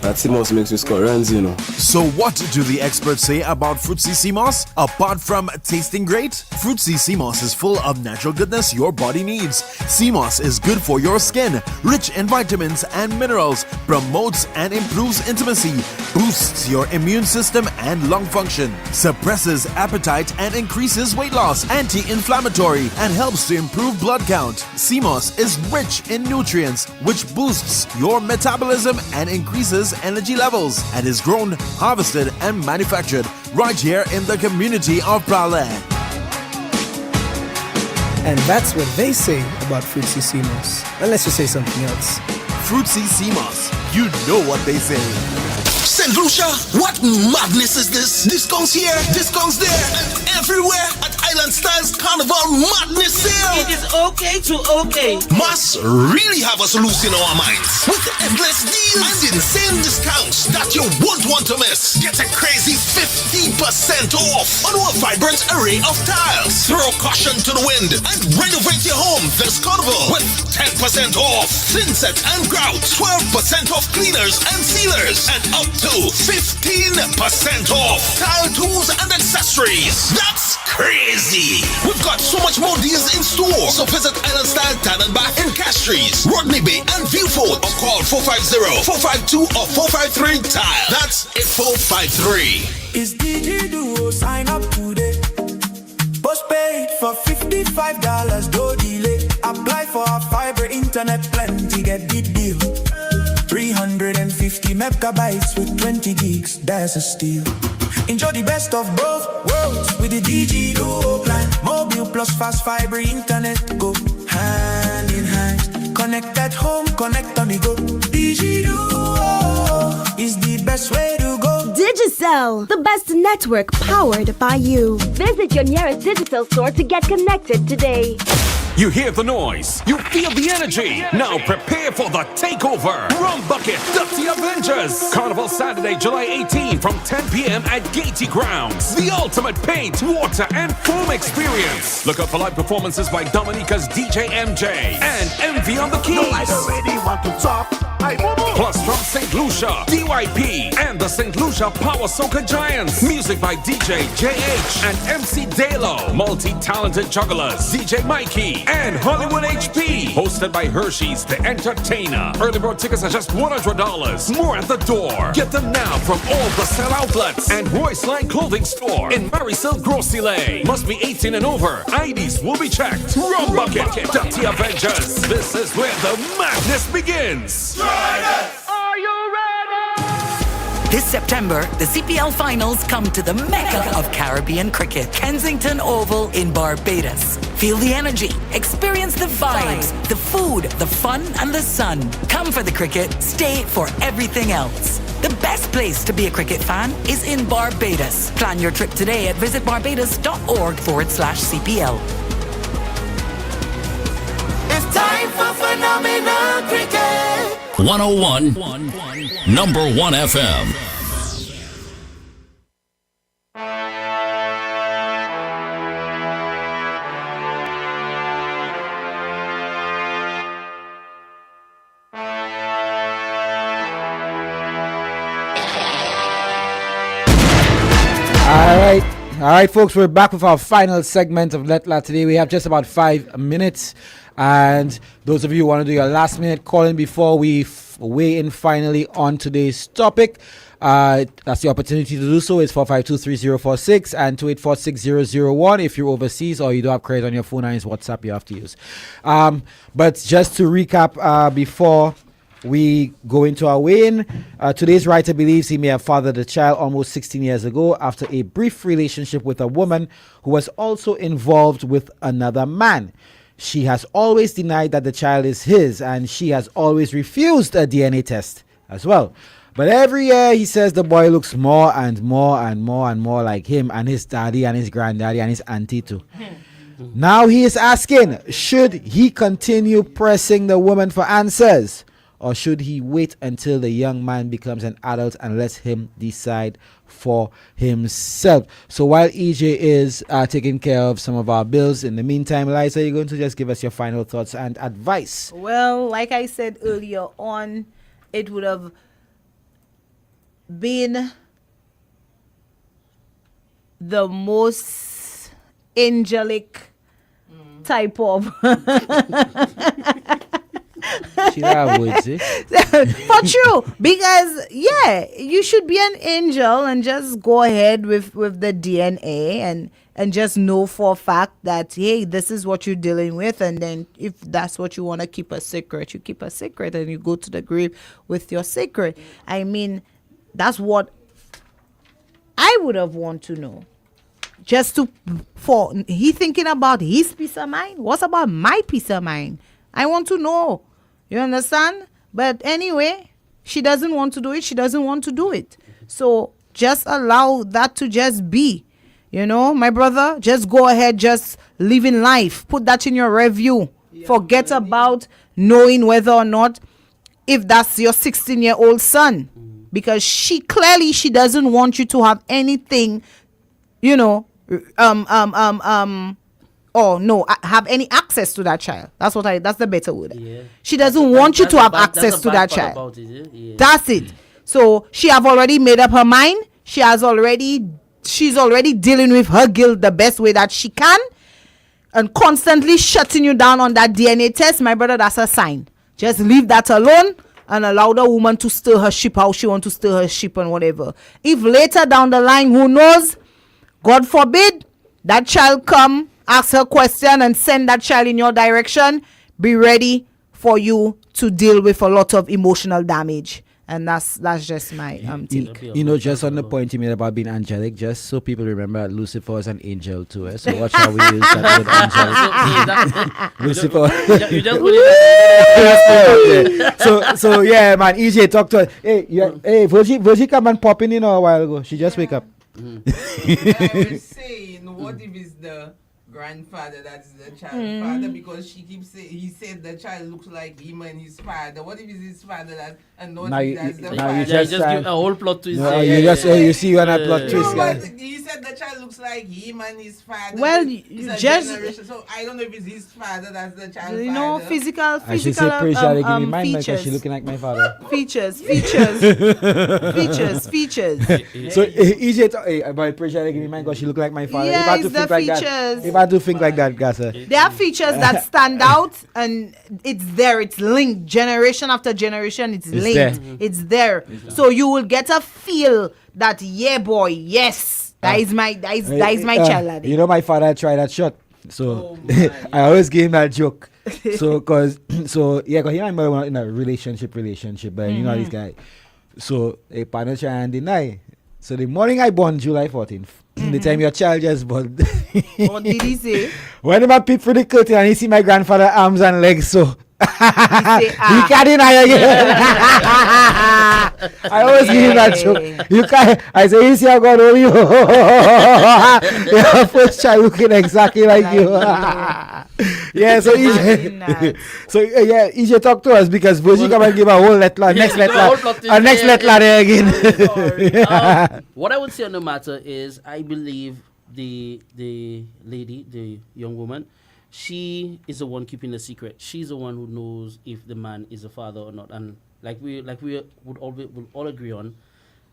That CMOS makes me score runs, you know. So what do the experts say about Fruitsy CMOS? Apart from tasting great, Fruitsy CMOS is full of natural goodness your body needs. CMOS is good for your skin, rich in vitamins and minerals, promotes and improves intimacy, boosts your immune system and lung function, suppresses appetite and increases weight loss, anti-inflammatory, and helps to improve blood count. CMOS is rich in nutrients, which boosts your metabolism and increases energy levels, and is grown, harvested, and manufactured right here in the community of Prale. And that's what they say about Fruitsy CMOS. Unless you say something else. Fruitsy CMOS, you know what they say. St. Lucia, what madness is this? Discounts here, discounts there, and everywhere at Island Styles Carnival Madness Sale. It is okay to okay. Must really have us loose in our minds with endless deals and insane discounts that you won't want to miss. Get a crazy 50% off on our vibrant array of tiles. Throw caution to the wind and renovate your home this carnival with 10% off thinset and grout, 12% off cleaners and sealers, and up to 15% off tile tools and accessories. That's crazy. We've got so much more deals in store. So visit Island Style Tannenbach in Castries, Rodney Bay and Viewfort, or call 450-452 or 453 tile. That's 8453. Is DJ Duo, sign up today. Postpaid for $55, no delay. Apply for a fiber internet plan to get the deal. 350 megabytes with 20 gigs, that's a steal. Enjoy the best of both worlds with the DG Duo plan. Mobile plus fast fiber internet go hand in hand. Connect at home, connect on the go. DG Duo is the best way to go. Digicel, the best network powered by you. Visit your nearest Digicel store to get connected today. You hear the noise. You feel the energy. Now prepare for the takeover. Rum Bucket, Dirty Avengers. Carnival Saturday, July 18 from 10 p.m. at Gaiety Grounds. The ultimate paint, water, and foam experience. Look out for live performances by Dominica's DJ MJ and MV on the keys. No, I already want to talk. Plus from St. Lucia, DYP, and the St. Lucia Power Soca Giants. Music by DJ JH and MC Dalo. Multi-talented jugglers, DJ Mikey and Hollywood HP. Hosted by Hershey's The Entertainer. Early bird tickets are just $100. More at the door. Get them now from all the sell outlets and Royce Line Clothing Store in Marysil Grocery Lane. Must be 18 and over. IDs will be checked. Rum Bucket, Dirty Avengers. This is where the madness begins. Are you ready? This September, the CPL finals come to the mecca of Caribbean cricket, Kensington Oval in Barbados. Feel the energy, experience the vibes, the food, the fun, and the sun. Come for the cricket, stay for everything else. The best place to be a cricket fan is in Barbados. Plan your trip today at visitbarbados.org/CPL. It's time for phenomenal cricket. 101, number 1 FM. All right, folks, we're back with our final segment of Lettre today. We have just about 5 minutes. And those of you who want to do your last minute calling before we weigh in finally on today's topic, that's the opportunity to do so. It's 452-3046 and 284-6001. If you're overseas or you don't have credit on your phone and it's WhatsApp you have to use. But just to recap before we go into our weigh-in, today's writer believes he may have fathered a child almost 16 years ago after a brief relationship with a woman who was also involved with another man. She has always denied that the child is his, and she has always refused a DNA test as well. But every year he says the boy looks more and more and more and more like him and his daddy and his granddaddy and his auntie too. Now he is asking, should he continue pressing the woman for answers? Or should he wait until the young man becomes an adult and let him decide for himself? So while EJ is taking care of some of our bills, in the meantime, Liza, you're going to just give us your final thoughts and advice. Well, like I said earlier on, it would have been the most angelic type of for true, because you should be an angel and just go ahead with the DNA and just know for a fact that, hey, this is what you're dealing with, and then if that's what you want to keep a secret, you keep a secret and you go to the grave with your secret. I mean, that's what I would have want to know. Just for he thinking about his peace of mind. What's about my peace of mind? I want to know. You understand? But anyway, she doesn't want to do it. She doesn't want to do it. So just allow that to just be. You know, my brother, just go ahead, just live in life. Put that in your review. Forget about knowing whether or not if that's your 16-year-old son. Because she doesn't want you to have anything, you know, have any access to that child. That's the better word. Yeah. She doesn't want you to have access to that child. That's it. So she have already made up her mind. She's already dealing with her guilt the best way that she can, and constantly shutting you down on that DNA test. My brother, that's a sign. Just leave that alone and allow the woman to stir her ship how she wants to stir her ship and whatever. If later down the line, who knows, God forbid, that child come, ask her question and send that child in your direction, be ready for you to deal with a lot of emotional damage. And that's just my take. You know, just on the point you made about being angelic, just so people remember, Lucifer was an angel too. So watch how we use that word angelic. Lucifer. You just put it. So yeah, man. EJ, talk to us. Hey, Virgie come and pop in a while ago. She just wake up. I was saying, what if it's the grandfather that's the child's father, because she keeps saying he said the child looks like him and his father. What if it's his father that and not that's the father? You just give a whole plot twist. No, you see when I plot twist. But he said the child looks like him and his father. Well, it's just generation, so I don't know if it's his father that's the child's you know, father. physical I should say features. She's looking like my father. Features. So EJ, about pressure give me mind because she look like my father. Yeah, if I do the think features. like that, if I do think like that, Gassa. There are features that stand out, and it's there. It's linked generation after generation. It's linked. It's there. So you will get a feel that boy, yes, that is my child. You know, my father tried that shot, so I always give him that joke. Cause he and my mother were in a relationship, but you know this guy. So a partner try and deny. So the morning I born, July 14th, the time your child just born. What did he say? When I peep through the curtain and he see my grandfather arms and legs, so he can't deny again. I always give him that joke. You can't. I say, you see how God hold you. Your first child looking exactly like you. Yeah, so EJ talk to us because Virgie come and give a whole next letter there again. What I would say on the matter is, I believe the lady, the young woman, she is the one keeping the secret. She's the one who knows if the man is a father or not. And like we would all agree on,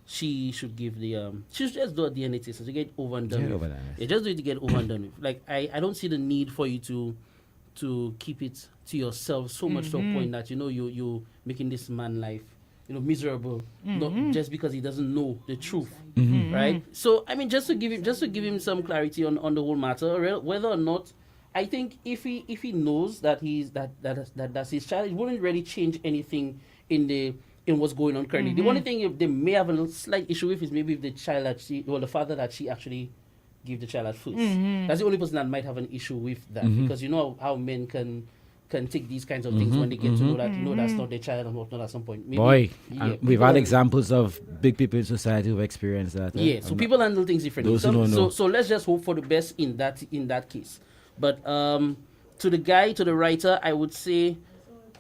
she should give she should just do a DNA test to get over and done with. Yeah, just do it to get over and done with. Like I don't see the need for you to keep it to yourself so much to a point that you making this man life miserable, not just because he doesn't know the truth, right? So I mean, just to give him some clarity on the whole matter, whether or not, I think if he knows that that's his child, it wouldn't really change anything in what's going on currently. The only thing they may have a little slight issue with is maybe if the child the father that she actually give the child at first. That's the only person that might have an issue with that, because you know how men can take these kinds of things when they get to know that that's not their child and whatnot at some point. Maybe, we've had examples of big people in society who've experienced that. Yeah, so people handle things differently. So let's just hope for the best in that case. But to the writer, I would say,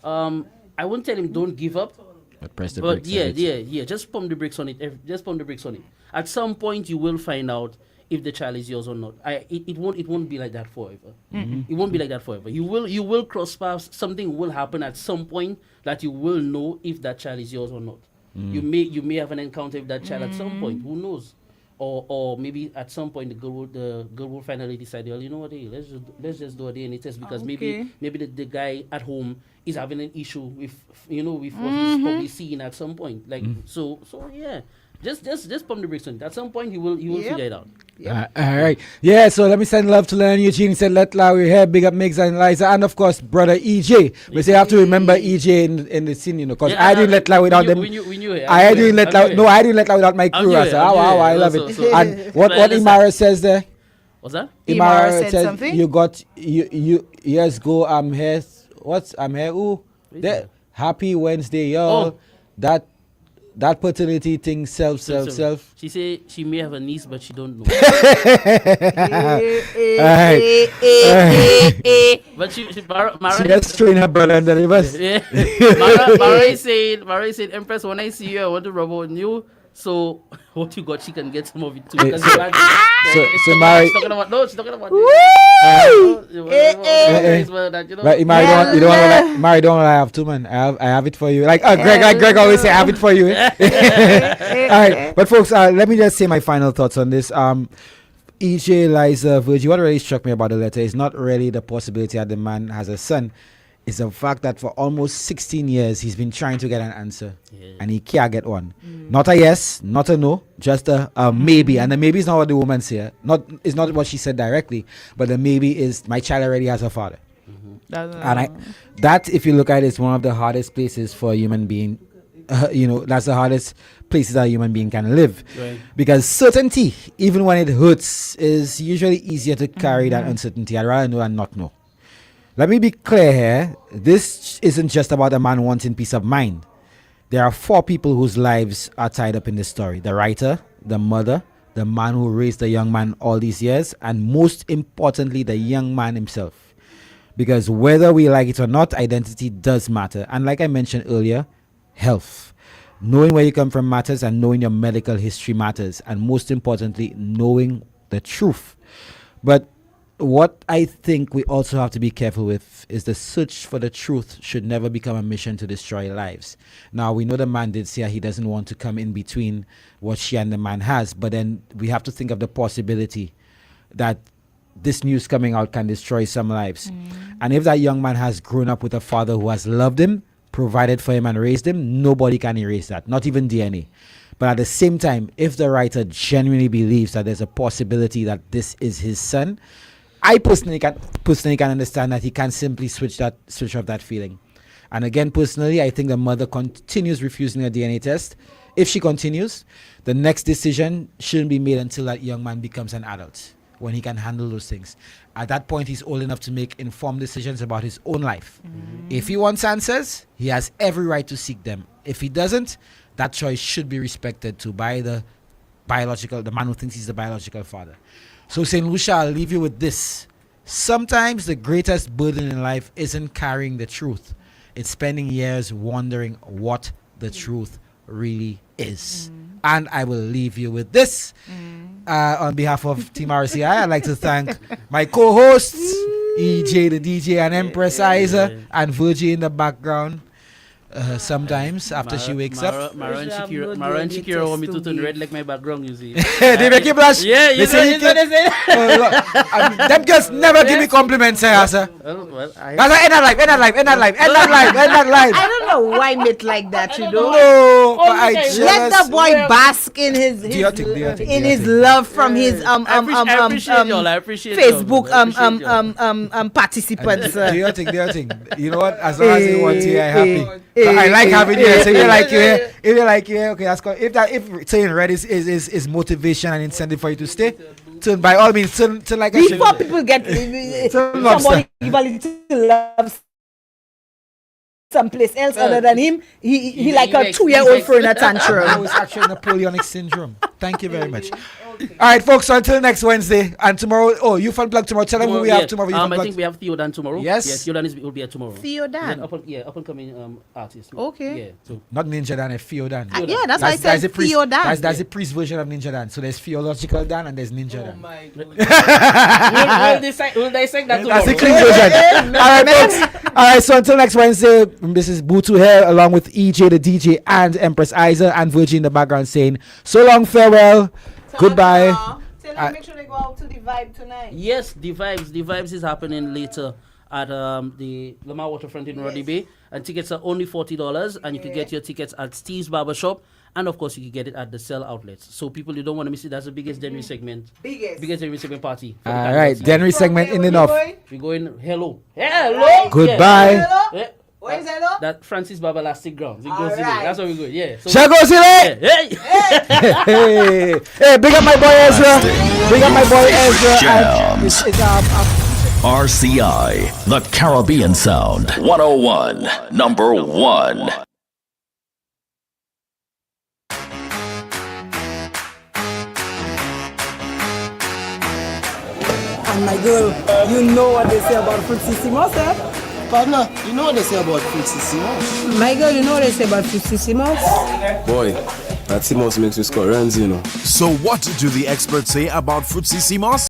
I wouldn't tell him don't give up. But press the brakes. Yeah. Just pump the brakes on it. At some point, you will find out if the child is yours or not. It won't be like that forever. It won't be like that forever. You will cross paths. Something will happen at some point that you will know if that child is yours or not. You may have an encounter with that child at some point. Who knows? Or maybe at some point the girl will finally decide, well, you know what, hey, let's just do a DNA test because maybe the guy at home is having an issue with what he's probably seeing at some point. Like so yeah. Just pump the brakes on it. At some point, he will figure it out. Yep. All right. Yeah, so let me send love to Learn Eugene. Said, Lettre, we're here. Big up Migs and Liza. And of course, brother EJ. We say you have to remember EJ in the scene, because I didn't Lettre without them. We knew it. I didn't Lettre without my crew. I love it. And what Imara says there? What's that? Imara said something? You got, years ago, I'm here. I'm here. Ooh. There. Happy Wednesday, y'all. That paternity thing, self. She say she may have a niece, but she don't know. But she just train her brother in the reverse. Yeah. Mara said, Empress, when I see you, I want to rub on you. So what you got, she can get some of it too. So Mara, she's talking about But Mara, you don't want to have two, man. I have it for you. Like Greg always say, I have it for you. All right, but folks, let me just say my final thoughts on this. EJ, Liza, Virgie, what really struck me about the letter is not really the possibility that the man has a son. It's the fact that for almost 16 years he's been trying to get an answer and he can't get one. Not a yes, not a no, just a maybe. And the maybe is not what the woman said. It's not what she said directly, but the maybe is my child already has a father. And that, if you look at it, is one of the hardest places for a human being. That's the hardest places that a human being can live. Right. Because certainty, even when it hurts, is usually easier to carry than uncertainty. I'd rather know than not know. Let me be clear here. This isn't just about a man wanting peace of mind. There are 4 people whose lives are tied up in this story. The writer, the mother, the man who raised the young man all these years, and most importantly, the young man himself. Because whether we like it or not, identity does matter. And like I mentioned earlier, health. Knowing where you come from matters, and knowing your medical history matters. And most importantly, knowing the truth. But what I think we also have to be careful with is the search for the truth should never become a mission to destroy lives. Now, we know the man did say he doesn't want to come in between what she and the man has, but then we have to think of the possibility that this news coming out can destroy some lives. And if that young man has grown up with a father who has loved him, provided for him and raised him, nobody can erase that, not even DNA. But at the same time, if the writer genuinely believes that there's a possibility that this is his son, I personally can understand that he can't simply switch off that feeling. And again, personally, I think the mother continues refusing a DNA test. If she continues, the next decision shouldn't be made until that young man becomes an adult, when he can handle those things. At that point, he's old enough to make informed decisions about his own life. If he wants answers, he has every right to seek them. If he doesn't, that choice should be respected too by the man who thinks he's the biological father. So, St. Lucia, I'll leave you with this. Sometimes the greatest burden in life isn't carrying the truth. It's spending years wondering what the truth really is. And I will leave you with this. On behalf of Team RCI, I'd like to thank my co-hosts, EJ, the DJ, and Empress Isa, and Virgie in the background. Sometimes after she wakes up. Mara and Shakira want me to turn red like my background, you see. They make you blush. Yeah, you say them girls never give me compliments, sir. End that life. I don't know why Mitt like that, you know. No, but I let the boy bask in his love from his I appreciate Facebook participants. Do your thing. You know what? As long as you want to, I'm happy. I like having you here. So if you like you here, okay, that's cool. If saying red is motivation and incentive for you to stay, turn by all means turn like a before people get somebody to love someplace else other than him, he like a 2-year-old throwing a tantrum. That was actually Napoleonic syndrome. Thank you very much. All right, folks. So until next Wednesday and tomorrow. Oh, you fun plug tomorrow. Tell them who we have tomorrow. I think we have Theodan tomorrow. Yes. Yes, Theodan will be here tomorrow. Theodan. Up and coming artist. Okay. Yeah. So not Ninja Dan, Theodan. Yeah, that's why I said Theodan. That's the priest version of Ninja Dan. So there's theological Dan and there's Ninja Dan. we'll dissect that tomorrow. That's the clean version. All right, folks. All right, so until next Wednesday, this is Butu here along with EJ the DJ and Empress Isa and Virgin in the background saying so long, farewell, goodbye. Tell them make sure they go out to the Vibe tonight. Yes, the vibes is happening later at the Lamar Waterfront in Rodney Bay, and tickets are only $40, and you can get your tickets at Steve's Barbershop, and of course you can get it at the Cell outlets. So people, you don't want to miss it. That's the biggest Denry segment. Biggest Denry segment party. All right, Denry segment in enough. We're going hello. Goodbye. Yeah. Where is hello? That Francis Barber Elastic Grounds. It goes in there. That's where we go. Yeah. So Shall go see that? Hey, big up my boy Ezra. Big up my boy Ezra. RCI, the Caribbean Sound. 101, number 1. And my girl, you know what they say about Fruitsissimos, eh? Partner, you know what they say about Fruitsissimos? My girl, you know what they say about Fruitsissimos? Boy, that Simos makes me score runs, you know. So what do the experts say about Fruitsissimos?